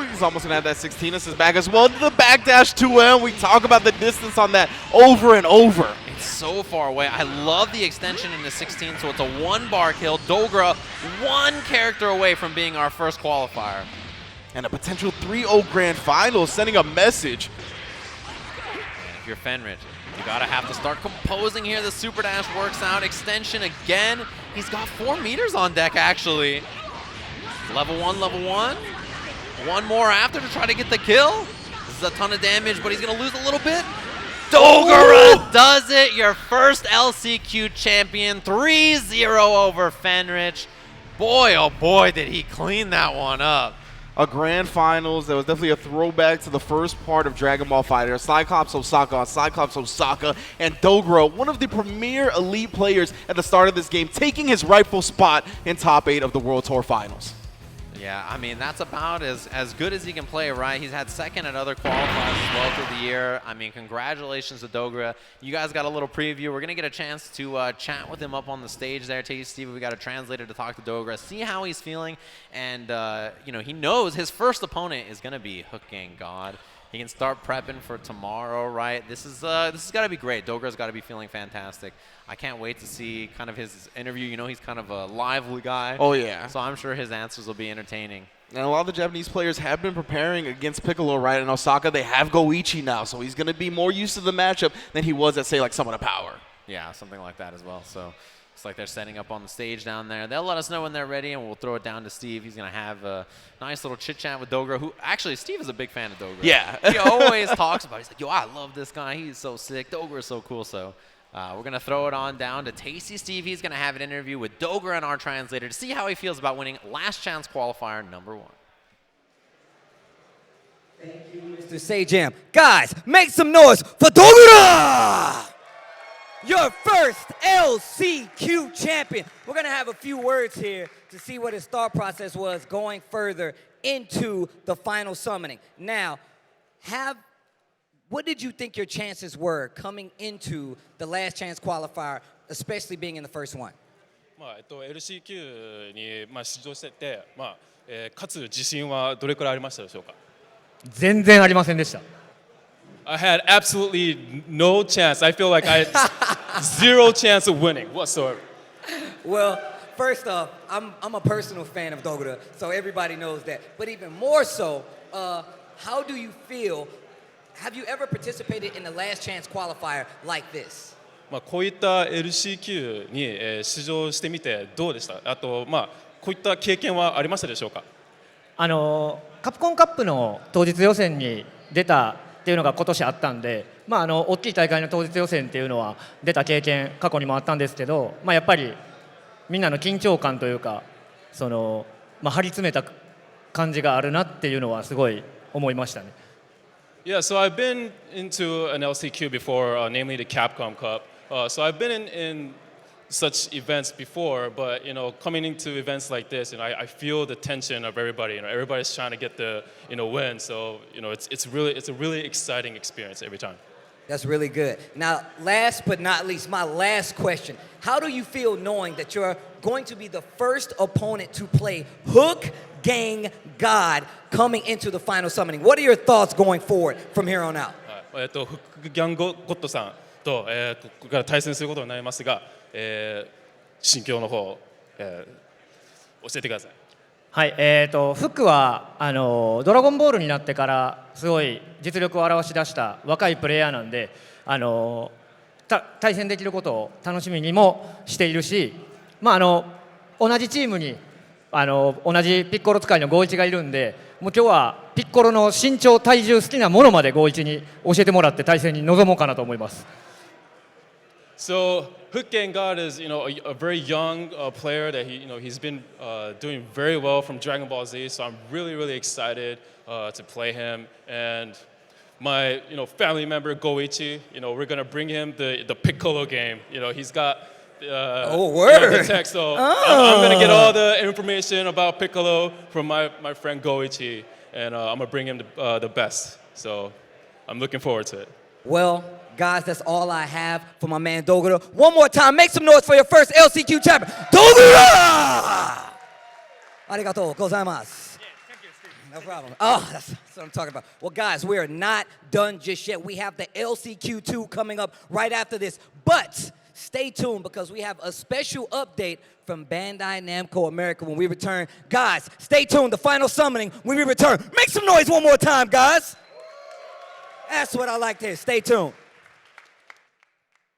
he's almost going to have that 16 assist back as well. The backdash 2M. We talk about the distance on that over and over. It's so far away. I love the extension in the 16, so it's a 1-bar kill. Dogura, 1 character away from being our first qualifier. And a potential 3-0 grand final, sending a message. And if you're Fenritti, you gotta have to start composing here. The super dash works out. Extension again. He's got 4 meters on deck, actually. Level 1, level 1. 1 more after to try to get the kill. This is a ton of damage, but he's gonna lose a little bit. Dogura does it. Your first LCQ champion. 3-0 over Fenritti. Boy, oh boy, did he clean that one up. A grand finals that was definitely a throwback to the first part of Dragon Ball Fighter. Cyclops Osaka on Cyclops Osaka, and Dogura, one of the premier elite players at the start of this game, taking his rightful spot in top 8 of the World Tour Finals. Yeah, I mean, that's about as good as he can play, right? He's had second at other qualifiers as well through the year. I mean, congratulations to Dogura. You guys got a little preview. We're going to get a chance to chat with him up on the stage there. Tasty Steve, we got a translator to talk to Dogura, see how he's feeling. And, he knows his first opponent is going to be Hook Gang God. He can start prepping for tomorrow, right? This is got to be great. Dogura's got to be feeling fantastic. I can't wait to see kind of his interview. He's kind of a lively guy. Oh, yeah. So I'm sure his answers will be entertaining. And a lot of the Japanese players have been preparing against Piccolo, right? In Osaka, they have Goichi now, so he's going to be more used to the matchup than he was at, say, like Summon of Power. Yeah, something like that as well. So it's like they're setting up on the stage down there. They'll let us know when they're ready, and we'll throw it down to Steve. He's going to have a nice little chit-chat with Dogura, who actually, Steve is a big fan of Dogura. Yeah. He always talks about it. He's like, yo, I love this guy. He's so sick. Dogura's so cool. So we're going to throw it on down to Tasty Steve. He's going to have an interview with Dogura and our translator to see how he feels about winning Last Chance Qualifier #1. Thank you, Mr. Sajam. Guys, make some noise for Dogura! Your first LCQ champion. We're going to have a few words here to see what his thought process was going further into the final summoning. Now, what did you think your chances were coming into the last chance qualifier, especially being in the first one? LCQ に出場してて、勝つ自信はどれくらいありましたでしょうか？全然ありませんでした。I had absolutely no chance. I feel like I had zero chance of winning whatsoever. Well, first off, I'm a personal fan of Dogura, so everybody knows that. But even more so, how do you feel? Have you ever participated in the last chance qualifier like this? こういった LCQ に出場してみてどうでした？あとこういった経験はありましたでしょうか？カプコンカップの当日予選に出たっていうのが今年あったんで、大きい大会の当日予選っていうのは出た経験過去にもあったんですけど、やっぱりみんなの緊張感というか、張り詰めた感じがあるなっていうのはすごい思いましたね。Yeah, so I've been into an LCQ before, namely the Capcom Cup. So I've been in such events before, but coming into events like this, I feel the tension of everybody. Everybody's trying to get the win. So it's a really exciting experience every time. That's really good. Now, last but not least, my last question: how do you feel knowing that you're going to be the first opponent to play Hook Gang God coming into the final summoning? What are your thoughts going forward from here on out? フックギャンゴッドさんとこれから対戦することになりますが、心境の方、教えてください。はい、フックはドラゴンボールになってからすごい実力を表し出した若いプレイヤーなんで、対戦できることを楽しみにもしているし、まあ、同じチームに同じピッコロ使いの51がいるんで、もう今日はピッコロの身長体重好きなものまで51に教えてもらって対戦に臨もうかなと思います。So Hook God is, a very young player that he's been doing very well from Dragon Ball Z. So I'm really, really excited to play him. And my, family member Goichi, we're gonna bring him the Piccolo game. He's got the text. So I'm gonna get all the information about Piccolo from my friend Goichi, and I'm gonna bring him the best. So I'm looking forward to it. Well, guys, that's all I have for my man Dogura. One more time, make some noise for your first LCQ champion, Dogura! Arigatou gozaimasu. No problem. Oh, that's what I'm talking about. Well, guys, we are not done just yet. We have the LCQ2 coming up right after this. But stay tuned because we have a special update from Bandai Namco America when we return. Guys, stay tuned. The final summoning when we return. Make some noise one more time, guys. That's what I like to hear. Stay tuned.